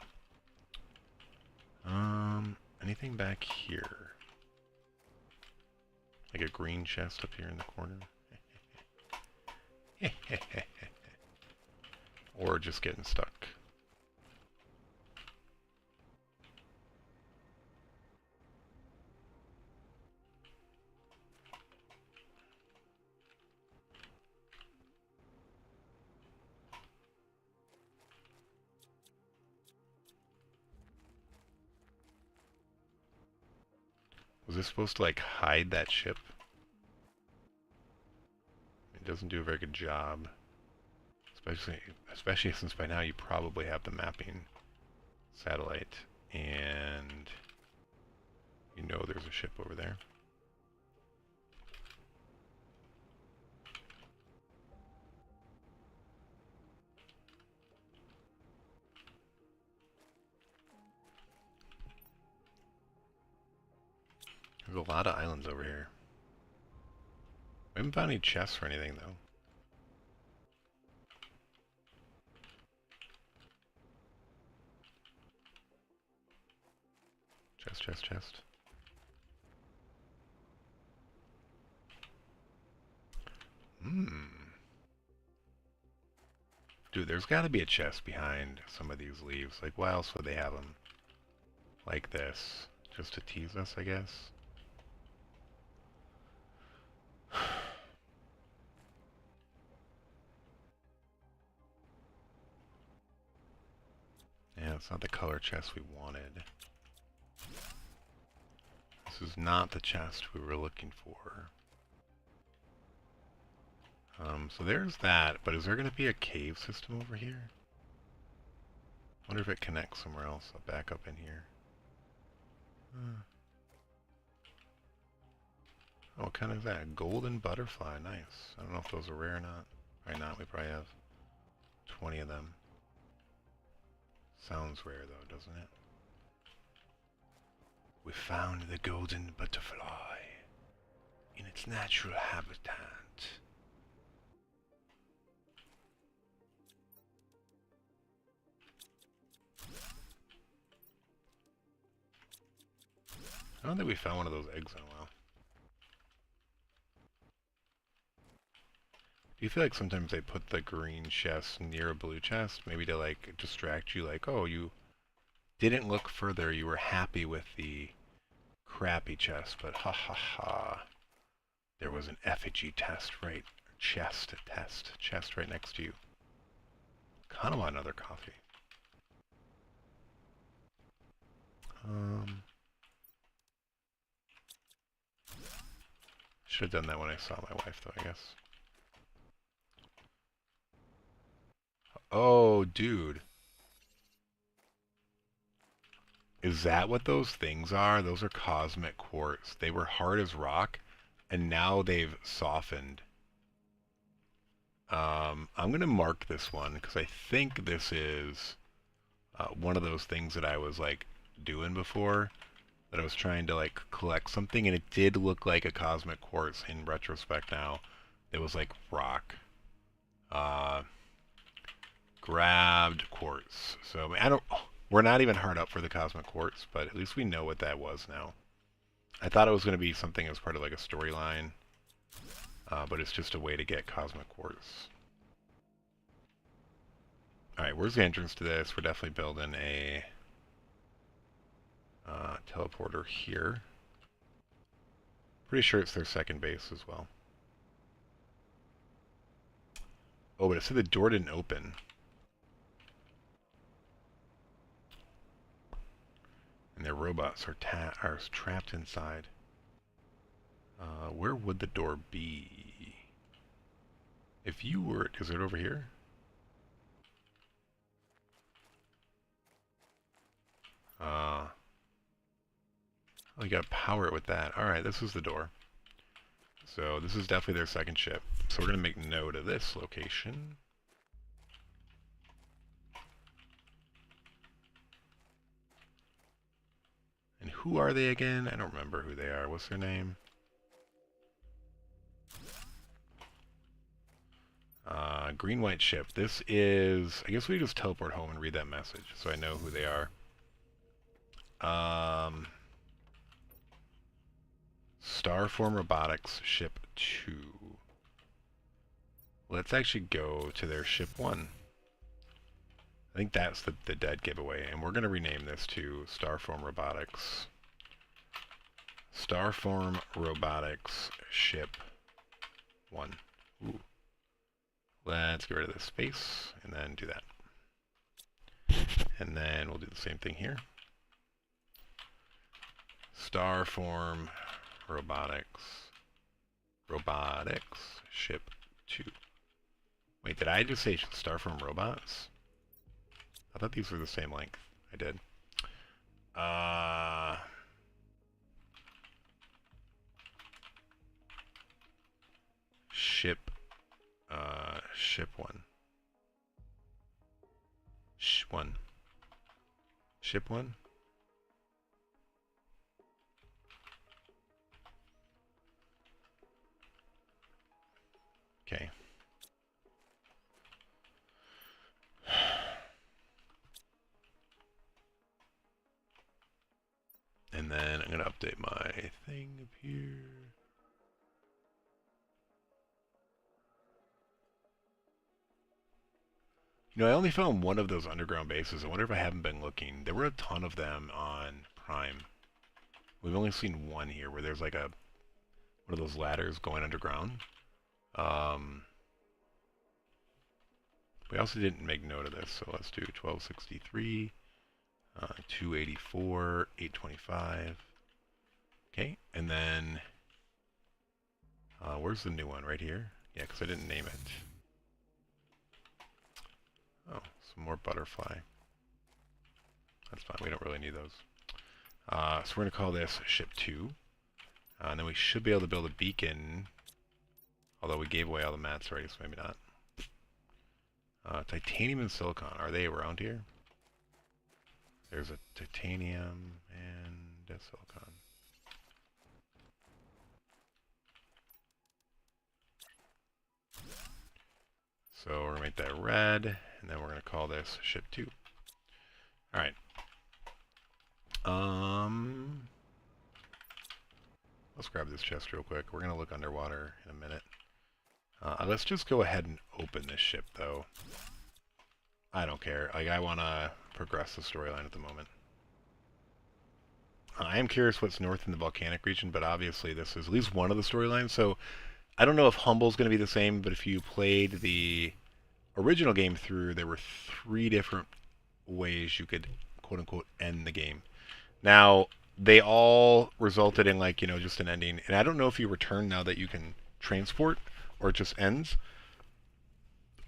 Anything back here? Like a green chest up here in the corner? Or just getting stuck. Was this supposed to like hide that ship? It doesn't do a very good job. Especially since by now you probably have the mapping satellite and you know there's a ship over there. There's a lot of islands over here. We haven't found any chests or anything though. Chest. Dude, there's got to be a chest behind some of these leaves. Like, why else would they have them like this? Just to tease us, I guess? Yeah, it's not the color chest we wanted. This is not the chest we were looking for. So there's that, but is there going to be a cave system over here? I wonder if it connects somewhere else. I'll back up in here. Oh, what kind is that? A golden butterfly. Nice. I don't know if those are rare or not. Right now, we probably have 20 of them. Sounds rare, though, doesn't it? We found the golden butterfly in its natural habitat. I don't think we found one of those eggs in a while. Do you feel like sometimes they put the green chest near a blue chest? Maybe to like distract you, like, oh, you didn't look further, you were happy with the crappy chest, but ha ha ha. There was an effigy test right, chest right next to you. Kinda want another coffee. Should have done that when I saw my wife, though, I guess. Oh, dude. Is that what those things are? Those are cosmic quartz. They were hard as rock, and now they've softened. I'm going to mark this one, because I think this is one of those things that I was, like, doing before. That I was trying to, like, collect something, and it did look like a cosmic quartz in retrospect now. It was, like, rock. Uh, Grabbed quartz. So I don't. We're not even hard up for the cosmic quartz, but at least we know what that was now. I thought it was going to be something as part of like a storyline, but it's just a way to get cosmic quartz. All right, where's the entrance to this? We're definitely building a teleporter here. Pretty sure it's their second base as well. Oh, but it said the door didn't open. And their robots are trapped inside. Where would the door be? If you were... Is it over here? Oh, you gotta power it with that. Alright, this is the door. So this is definitely their second ship. So we're gonna make note of this location. And who are they again? I don't remember who they are. What's their name? Green-white ship. This is... I guess we just teleport home and read that message so I know who they are. Starform Robotics, ship 2. Let's actually go to their ship 1. I think that's the dead giveaway, and we're going to rename this to Starform Robotics. Starform Robotics, ship 1. Ooh. Let's get rid of this space, and then do that. And then we'll do the same thing here. Starform Robotics. Robotics, ship 2. Wait, did I just say Starform Robots? I thought these were the same length. I did. Ship 1. Ship 1? Okay. And then I'm going to update my thing up here. You know, I only found one of those underground bases. I wonder if I haven't been looking. There were a ton of them on Prime. We've only seen one here where there's like one of those ladders going underground. We also didn't make note of this, so let's do 1263, 284, 825. Okay, and then where's the new one? Right here? Yeah, because I didn't name it. Oh, some more butterfly. That's fine. We don't really need those. So we're going to call this ship 2. And then we should be able to build a beacon. Although we gave away all the mats already, so maybe not. Titanium and silicon. Are they around here? There's a titanium and a silicon. So we're going to make that red, and then we're going to call this ship 2. All right. Let's grab this chest real quick. We're going to look underwater in a minute. Let's just go ahead and open this ship, though. I don't care. Like, I want to progress the storyline at the moment. I am curious what's north in the volcanic region, but obviously this is at least one of the storylines. So I don't know if Humble's going to be the same, but if you played the original game through, there were 3 different ways you could quote-unquote end the game. Now, they all resulted in, like, just an ending. And I don't know if you return now that you can transport or it just ends.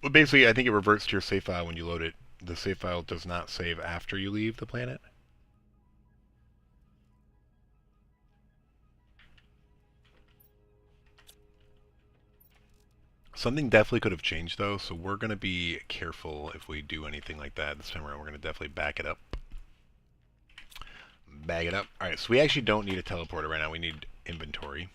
But basically, I think it reverts to your save file when you load it. The save file does not save after you leave the planet. Something definitely could have changed, though, so we're going to be careful if we do anything like that this time around. We're going to definitely back it up. Bag it up. Alright, so we actually don't need a teleporter right now. We need inventory.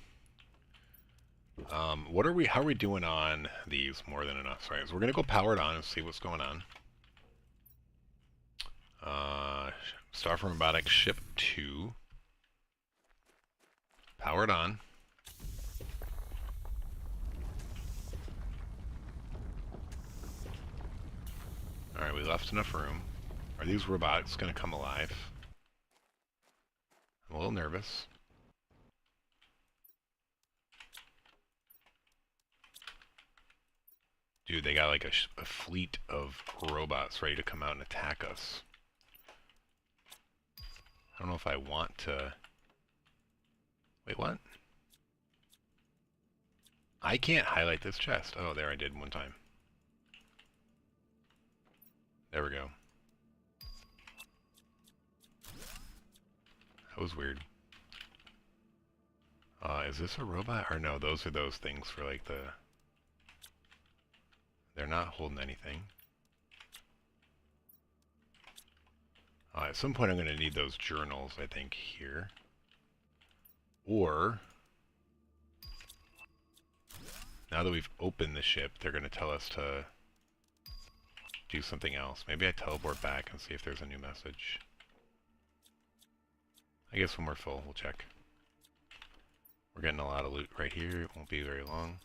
How are we doing on these? More than enough. Sorry, so we're going to go power it on and see what's going on. Starform Robotics ship 2. Powered on. Alright, we left enough room. Are these robots going to come alive? I'm a little nervous. Dude, they got like a fleet of robots ready to come out and attack us. I don't know if I want to... Wait, what? I can't highlight this chest. Oh, there I did one time. There we go. That was weird. Is this a robot? Or no, those are those things for like the... They're not holding anything. At some point I'm going to need those journals, I think, here. Or... Now that we've opened the ship, they're going to tell us to do something else. Maybe I teleport back and see if there's a new message. I guess when we're full, we'll check. We're getting a lot of loot right here. It won't be very long.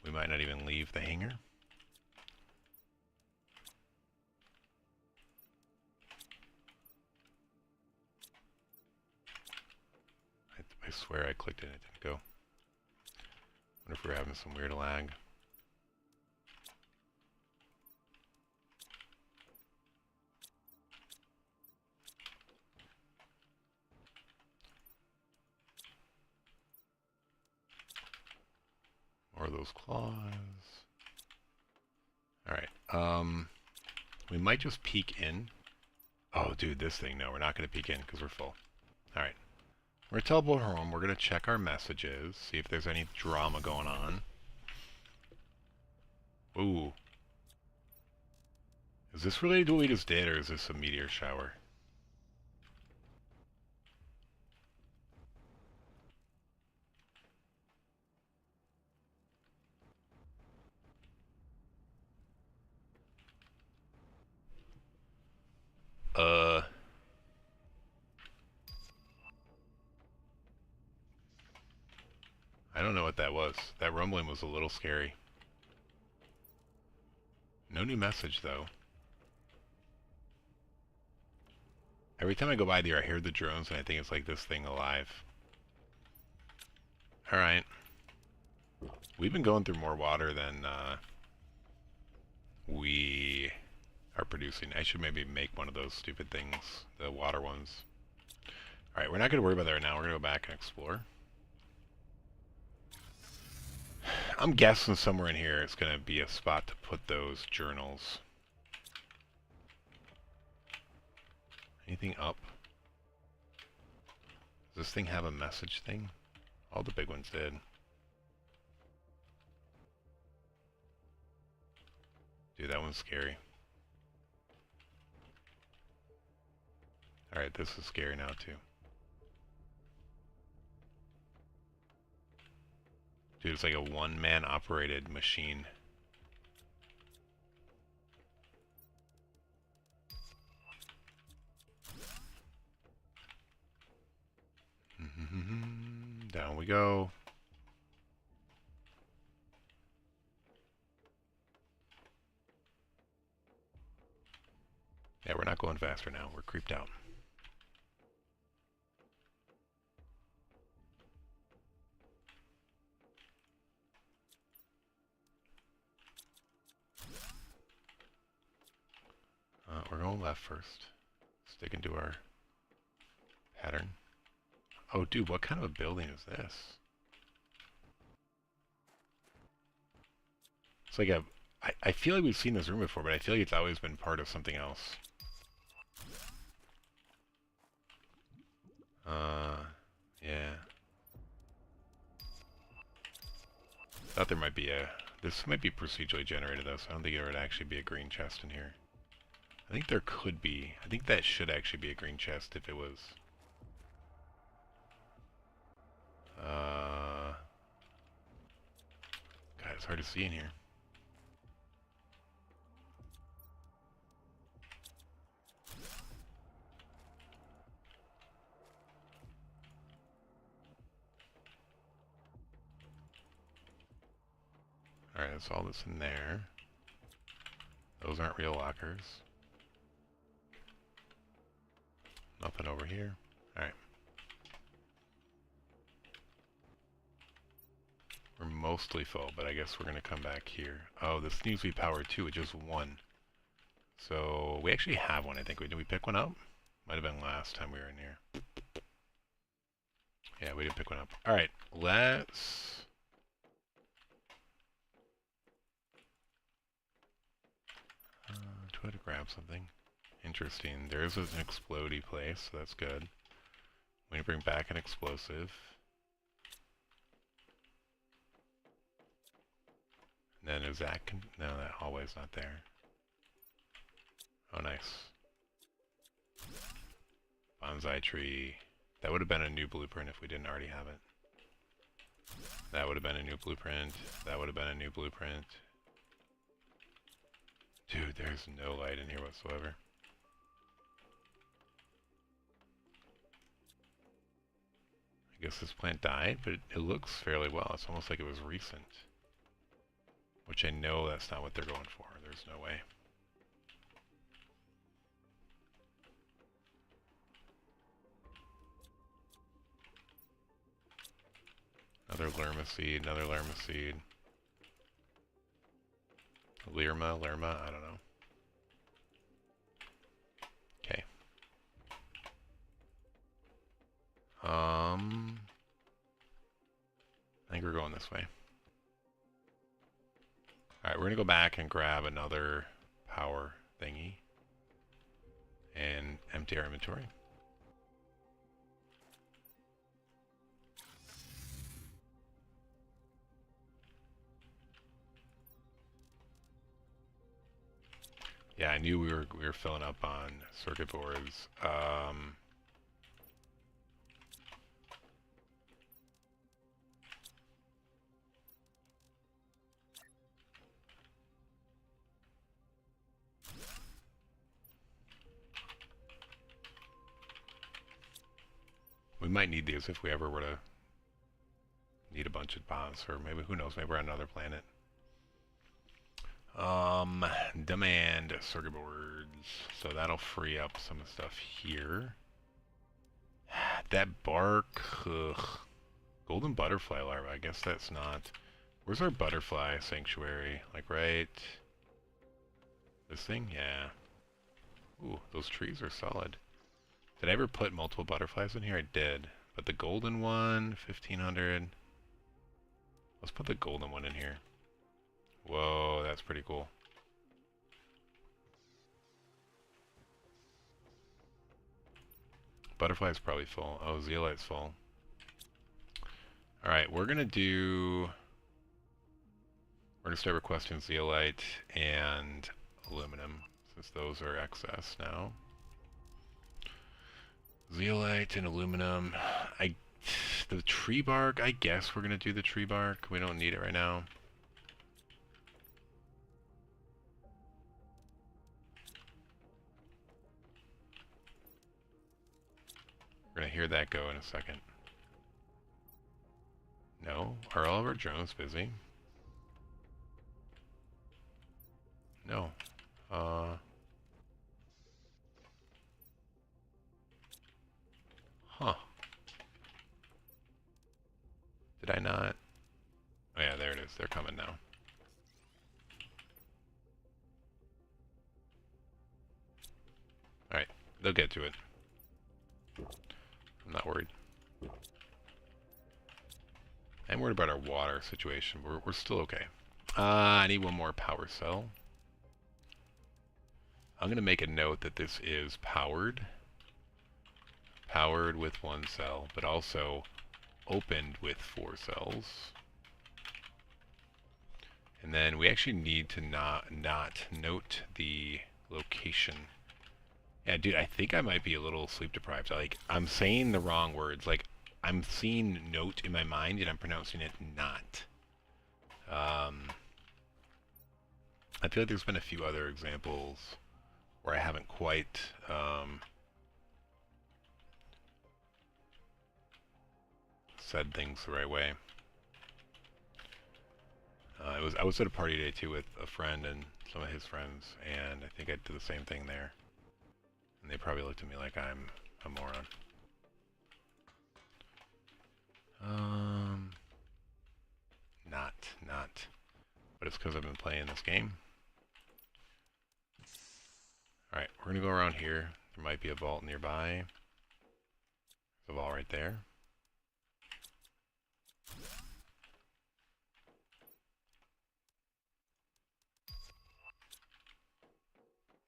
We might not even leave the hangar. I swear I clicked it and it didn't go. Wonder if we're having some weird lag. Or those claws. Alright, we might just peek in. Oh, dude, this thing, no, we're not going to peek in because we're full. Alright. We're going to teleport home. We're going to check our messages, see if there's any drama going on. Ooh. Is this related to what we just did, or is this a meteor shower? I don't know what that was. That rumbling was a little scary. No new message, though. Every time I go by there, I hear the drones, and I think it's like this thing alive. Alright. We've been going through more water than we are producing. I should maybe make one of those stupid things, the water ones. Alright, we're not going to worry about that right now. We're going to go back and explore. I'm guessing somewhere in here it's going to be a spot to put those journals. Anything up? Does this thing have a message thing? All the big ones did. Dude, that one's scary. Alright, this is scary now too. Dude, it's like a one-man operated machine. Down we go. Yeah, we're not going faster now. We're creeped out. We're going left first. Sticking to our pattern. Oh, dude, what kind of a building is this? It's like I feel like we've seen this room before, but I feel like it's always been part of something else. Yeah. Thought there might be this might be procedurally generated though, so I don't think there would actually be a green chest in here. I think there could be. I think that should actually be a green chest if it was. God, it's hard to see in here. Alright, that's all that's in there. Those aren't real lockers. Nothing over here. Alright. We're mostly full, but I guess we're going to come back here. Oh, this needs to be powered too, with just one. So, we actually have one, I think. Did we pick one up? Might have been last time we were in here. Yeah, we didn't pick one up. Alright, let's... try to grab something. Interesting. There's an explodey place, so that's good. We need to bring back an explosive. And then is that... no, that hallway's not there. Oh, nice. Bonsai tree. That would have been a new blueprint if we didn't already have it. That would have been a new blueprint. That would have been a new blueprint. Dude, there's no light in here whatsoever. I guess this plant died, but it looks fairly well. It's almost like it was recent. Which I know that's not what they're going for. There's no way. Another Lerma seed, another Lerma seed. Lerma, I don't know. Okay. I think we're going this way. Alright, we're gonna go back and grab another power thingy. And empty our inventory. Yeah, I knew we were filling up on circuit boards. We might need these if we ever were to need a bunch of bombs, or maybe, who knows, maybe we're on another planet. Demand circuit boards. So that'll free up some stuff here. That bark, ugh. Golden butterfly larva, I guess that's not... Where's our butterfly sanctuary? Like right... This thing? Yeah. Ooh, those trees are solid. Did I ever put multiple butterflies in here? I did. But the golden one, 1500. Let's put the golden one in here. Whoa, that's pretty cool. Butterfly's probably full. Oh, zeolite's full. Alright, we're gonna start requesting zeolite and aluminum, since those are excess now. Zeolite and aluminum. I The tree bark, I guess we're going to do the tree bark. We don't need it right now. We're going to hear that go in a second. No? Are all of our drones busy? No. Huh. Did I not? Oh yeah, there it is. They're coming now. Alright, they'll get to it. I'm not worried. I'm worried about our water situation. We're still okay. I need one more power cell. I'm going to make a note that this is powered. Powered with one cell, but also opened with 4 cells. And then we actually need to not note the location. Yeah, dude, I think I might be a little sleep deprived. Like, I'm saying the wrong words. Like, I'm seeing note in my mind and I'm pronouncing it not. I feel like there's been a few other examples where I haven't quite said things the right way. I was at a party today too with a friend and some of his friends, and I think I did the same thing there. And they probably looked at me like I'm a moron. Not. But it's because I've been playing this game. Alright, we're gonna go around here. There might be a vault nearby. There's a vault right there.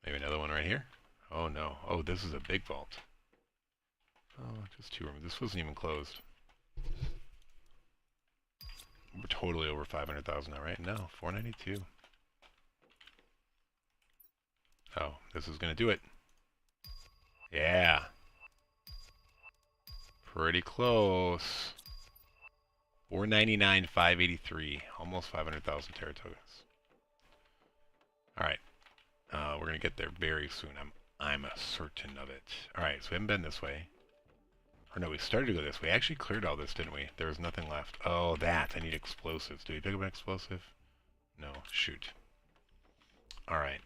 Maybe another one right here. Oh no. Oh, this is a big vault. Oh, just 2 rooms. This wasn't even closed. We're totally over 500,000 now, right? No, 492. Oh, this is gonna do it. Yeah. Pretty close. 499, 583. Almost 500,000 teratogas. Alright. We're gonna get there very soon. I'm certain of it. Alright, so we haven't been this way. Or no, we started to go this way. We actually cleared all this, didn't we? There was nothing left. Oh, that. I need explosives. Did we pick up an explosive? No. Shoot. Alright.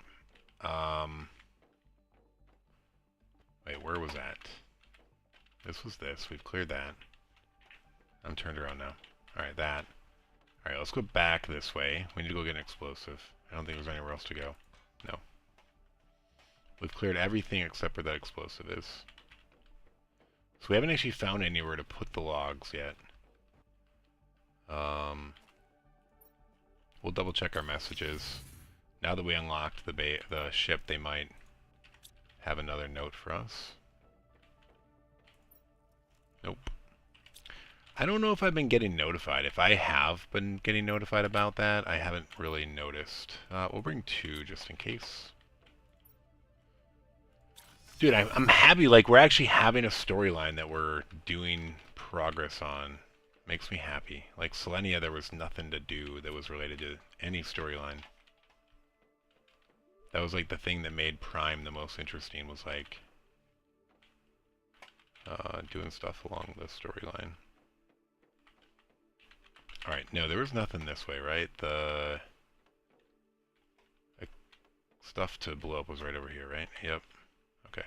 Wait, where was that? This was this. We've cleared that. I'm turned around now. Alright, that. Alright, let's go back this way. We need to go get an explosive. I don't think there's anywhere else to go. No. We've cleared everything except where that explosive is. So we haven't actually found anywhere to put the logs yet. We'll double check our messages. Now that we unlocked the ship, they might have another note for us. Nope. I don't know if I've been getting notified. If I have been getting notified about that, I haven't really noticed. We'll bring 2 just in case. Dude, I'm happy. Like, we're actually having a storyline that we're doing progress on. Makes me happy. Like, Selenia, there was nothing to do that was related to any storyline. That was, like, the thing that made Prime the most interesting, was, like, doing stuff along the storyline. Alright, no, there was nothing this way, right? The stuff to blow up was right over here, right? Yep. Okay.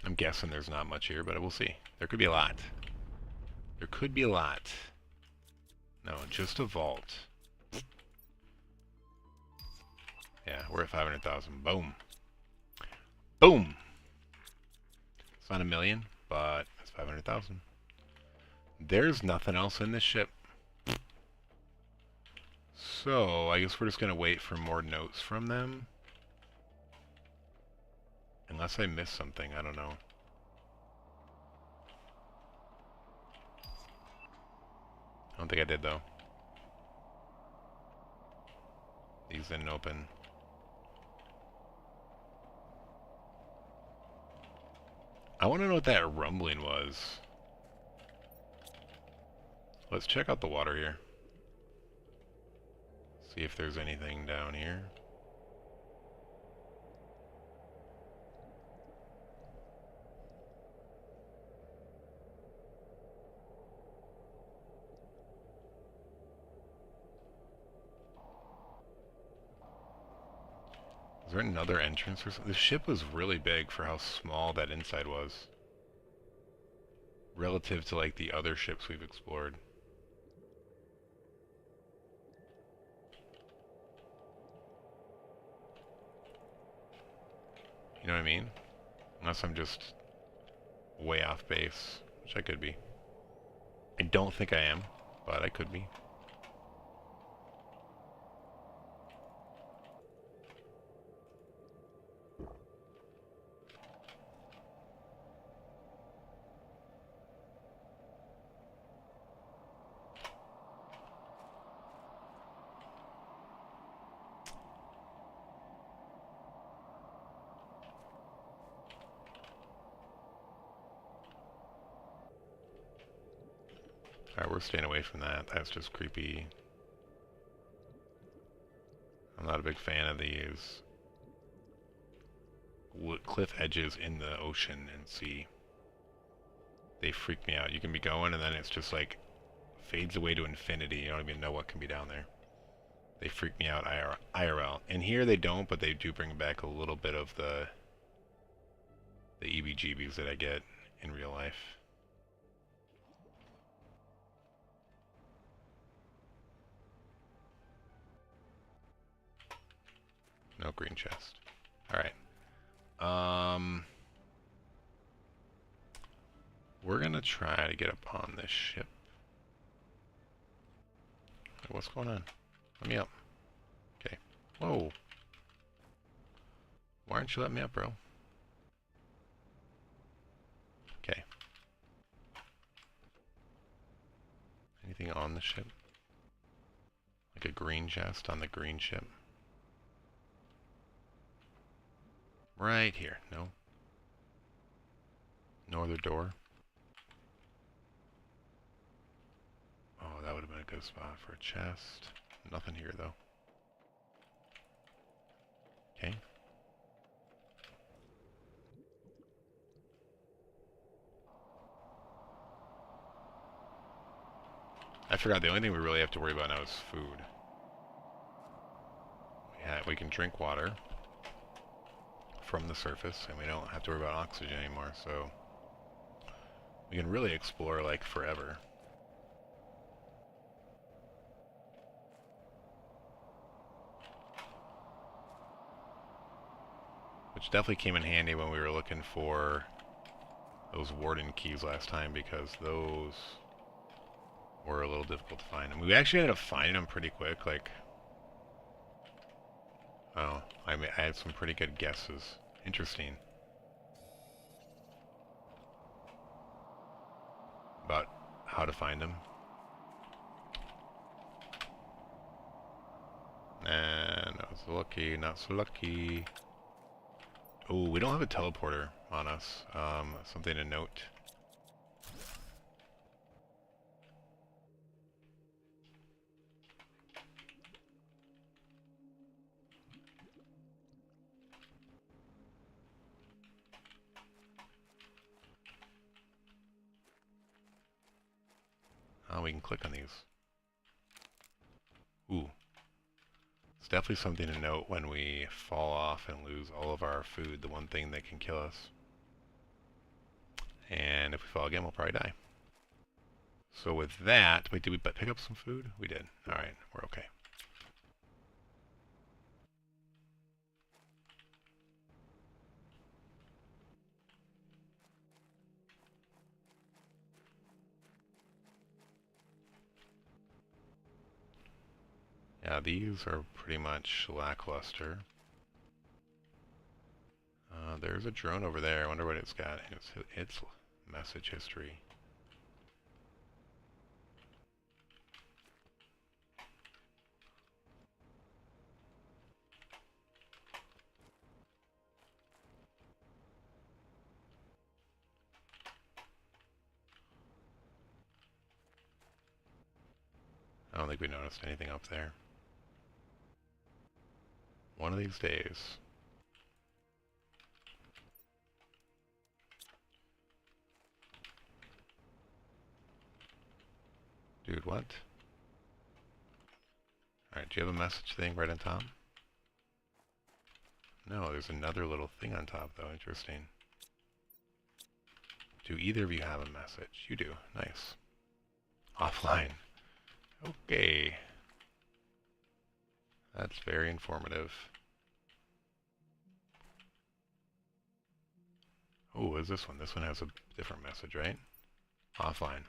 I'm guessing there's not much here, but we'll see. There could be a lot. There could be a lot. No, just a vault. Yeah, we're at 500,000. Boom. Boom! It's not a million, but it's 500,000. There's nothing else in this ship. So, I guess we're just going to wait for more notes from them. Unless I missed something, I don't know. I don't think I did, though. These didn't open. want to know what that rumbling was. Let's check out the water here. See if there's anything down here. Is there another entrance or something? The ship was really big for how small that inside was. Relative to like the other ships we've explored. You know what I mean? Unless I'm just way off base, which I could be. I don't think I am, but I could be. Alright, we're staying away from that. That's just creepy. I'm not a big fan of these cliff edges in the ocean and sea. They freak me out. You can be going and then it's just like fades away to infinity. You don't even know what can be down there. They freak me out IRL. And here they don't, but they do bring back a little bit of the EBGBs that I get in real life. No green chest. Alright. We're gonna try to get up on this ship. What's going on? Let me up. Okay. Whoa. Why aren't you letting me up, bro? Okay. Anything on the ship? Like a green chest on the green ship? Right here. No. No other door. Oh, that would have been a good spot for a chest. Nothing here, though. Okay. I forgot the only thing we really have to worry about now is food. We can drink water from the surface, and we don't have to worry about oxygen anymore, so we can really explore like forever. Which definitely came in handy when we were looking for those warden keys last time, because those were a little difficult to find. And we actually ended up finding them pretty quick, like... Oh, I had some pretty good guesses. Interesting. About how to find them. And I was lucky, not so lucky. Oh, we don't have a teleporter on us. Something to note. Oh, we can click on these. Ooh. It's definitely something to note when we fall off and lose all of our food, the one thing that can kill us. And if we fall again, we'll probably die. So with that, wait, did we pick up some food? We did. Alright, we're okay. Yeah, these are pretty much lackluster. There's a drone over there. I wonder what it's got. Its message history. I don't think we noticed anything up there. One of these days. Dude, what? Alright, do you have a message thing right on top? No, there's another little thing on top, though. Interesting. Do either of you have a message? You do. Nice. Offline. Okay. That's very informative. Oh, what is this one? This one has a different message, right? Offline.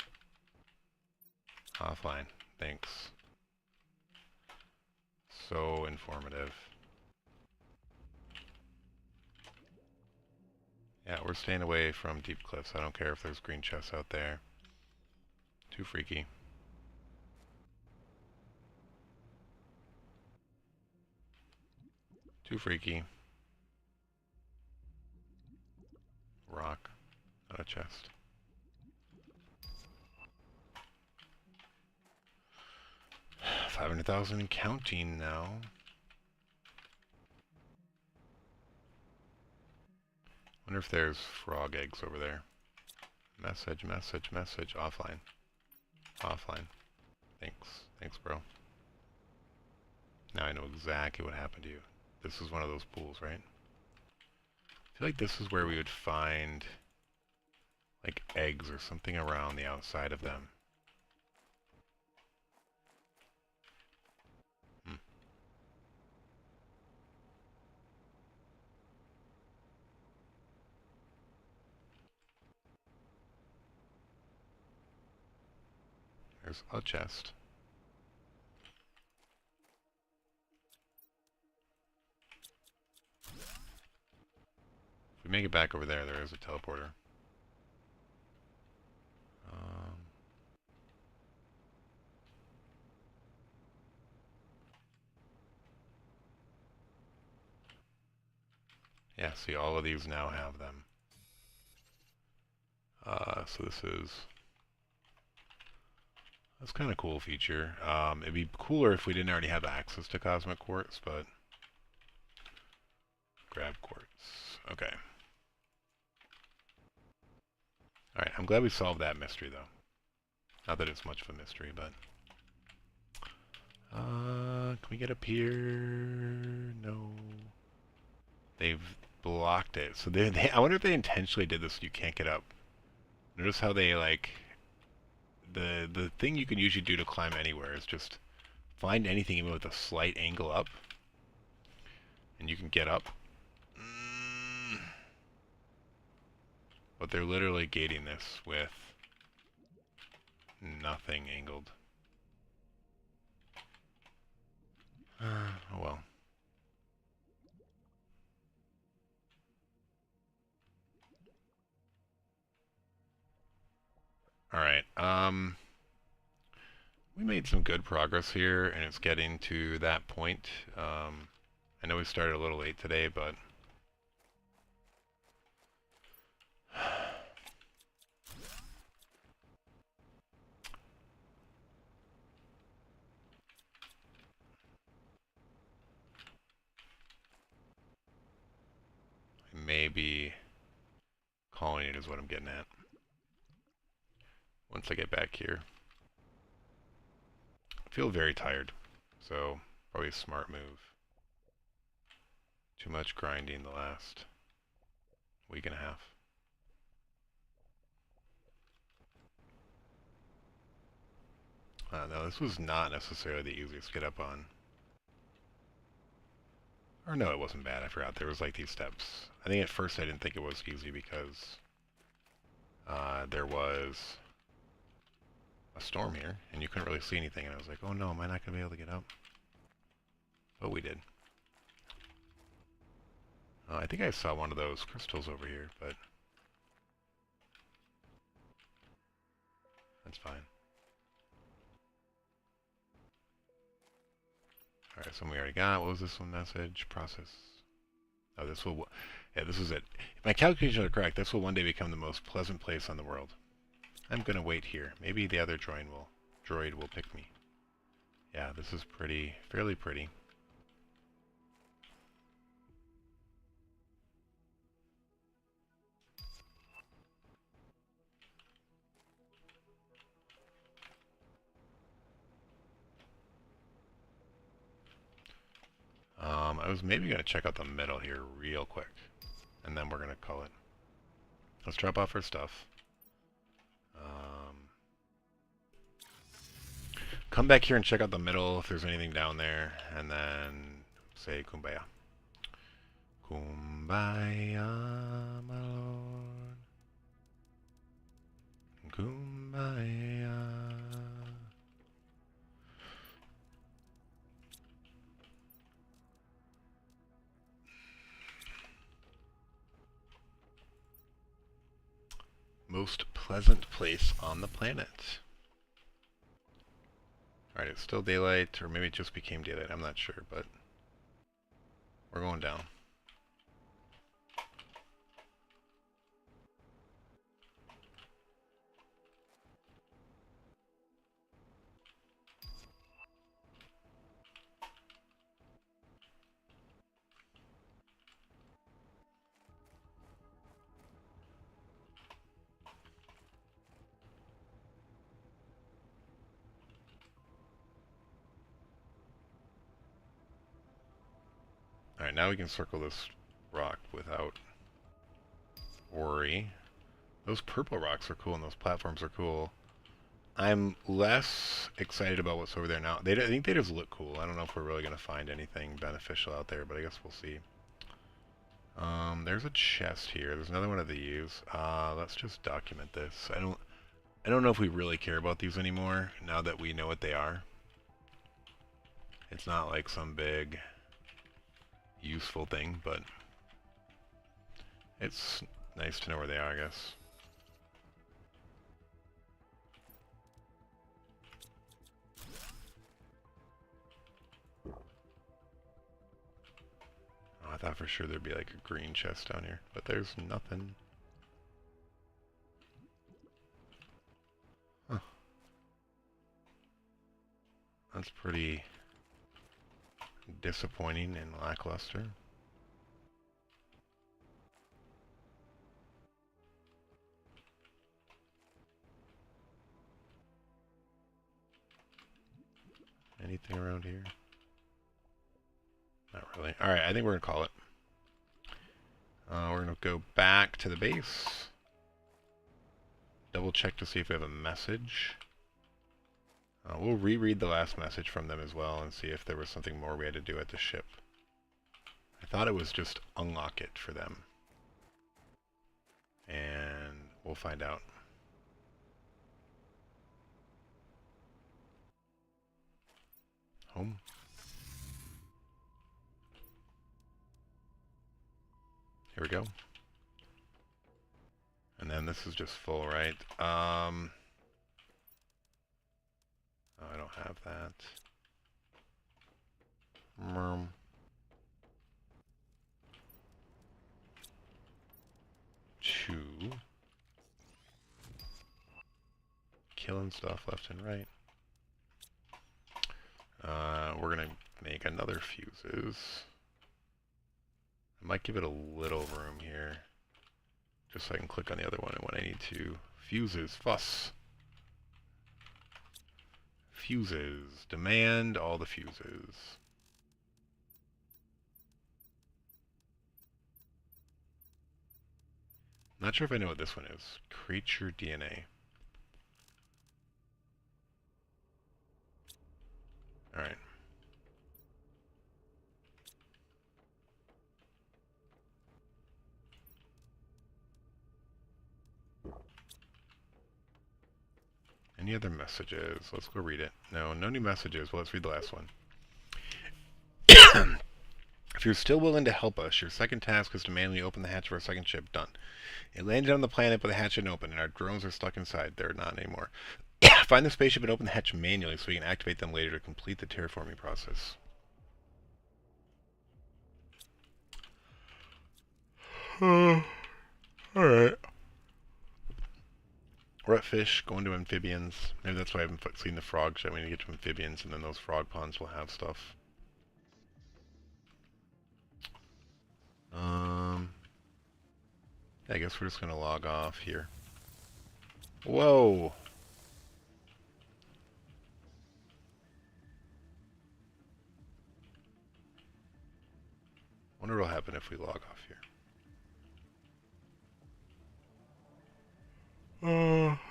Offline. Thanks. So informative. Yeah, we're staying away from deep cliffs. I don't care if there's green chests out there. Too freaky. Too freaky. Rock. Not a chest. $500,000 and counting now. Wonder if there's frog eggs over there. Message, message, message. Offline. Offline. Thanks. Thanks, bro. Now I know exactly what happened to you. This is one of those pools, right? I feel like this is where we would find like eggs or something around the outside of them. Hmm. There's a chest. If we make it back over there, there is a teleporter. Yeah, see, all of these now have them. So that's kind of cool feature. It'd be cooler if we didn't already have access to cosmic quartz, but grab quartz. Okay. Alright, I'm glad we solved that mystery, though. Not that it's much of a mystery, but... can we get up here? No. They've blocked it. So I wonder if they intentionally did this so you can't get up. Notice how they, like... The thing you can usually do to climb anywhere is just find anything even with a slight angle up, and you can get up. But they're literally gating this with nothing angled. Oh well. Alright, we made some good progress here, and it's getting to that point. I know we started a little late today, but... maybe calling it is what I'm getting at. Once I get back here. I feel very tired, so probably a smart move. Too much grinding the last week and a half. No, this was not necessarily the easiest to get up on. Or no, it wasn't bad. I forgot. There was like these steps. I think at first I didn't think it was easy because there was a storm here, and you couldn't really see anything, and I was like, oh no, am I not going to be able to get up? But we did. I think I saw one of those crystals over here, but that's fine. Alright, so we already got. What was this one message? Process. Oh, this will... Yeah, this is it. If my calculations are correct, this will one day become the most pleasant place on the world. I'm going to wait here. Maybe the other droid will pick me. Yeah, this is pretty, fairly pretty. I was maybe going to check out the middle here real quick, and then we're going to call it. Let's drop off our stuff. Come back here and check out the middle if there's anything down there, and then say kumbaya. Kumbaya, my lord. Kumbaya. Most pleasant place on the planet. Alright, it's still daylight, or maybe it just became daylight, I'm not sure, but we're going down. Alright, now we can circle this rock without worry. Those purple rocks are cool and those platforms are cool. I'm less excited about what's over there now. I think they just look cool. I don't know if we're really going to find anything beneficial out there, but I guess we'll see. There's a chest here. There's another one of these. Let's just document this. I don't know if we really care about these anymore now that we know what they are. It's not like some big useful thing, but it's nice to know where they are, I guess. Oh, I thought for sure there'd be like a green chest down here, but there's nothing. Huh. That's pretty disappointing and lackluster. Anything around here? Not really. Alright, I think we're going to call it. We're going to go back to the base. Double check to see if we have a message. We'll reread the last message from them as well and see if there was something more we had to do at the ship. I thought it was just unlock it for them. And we'll find out. Home. Here we go. And then this is just full, right? Oh, I don't have that. 2. Killing stuff left and right. We're gonna make another fuses. I might give it a little room here, just so I can click on the other one when I need to. Fuses, fuss. Fuses, demand all the fuses. Not sure if I know what this one is. Creature DNA. Alright. Any other messages? Let's go read it. No, no new messages. Well, let's read the last one. If you're still willing to help us, your second task is to manually open the hatch of our second ship. Done. It landed on the planet, but the hatch didn't open, and our drones are stuck inside. They're not anymore. Find the spaceship and open the hatch manually so we can activate them later to complete the terraforming process. Alright. We're at fish, going to amphibians. Maybe that's why I haven't seen the frogs yet. We need to get to amphibians, and then those frog ponds will have stuff. I guess we're just gonna log off here. Whoa! Wonder what'll happen if we log off here.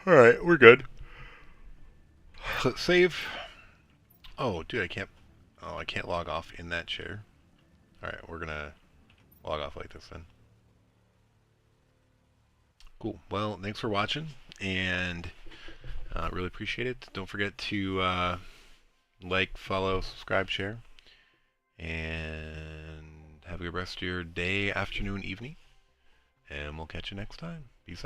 Alright, we're good. Let's save. Oh, dude, I can't. Oh, I can't log off in that chair. Alright, we're gonna log off like this then. Cool. Well, thanks for watching, and really appreciate it. Don't forget to like, follow, subscribe, share, and have a good rest of your day, afternoon, evening, and we'll catch you next time. Peace out.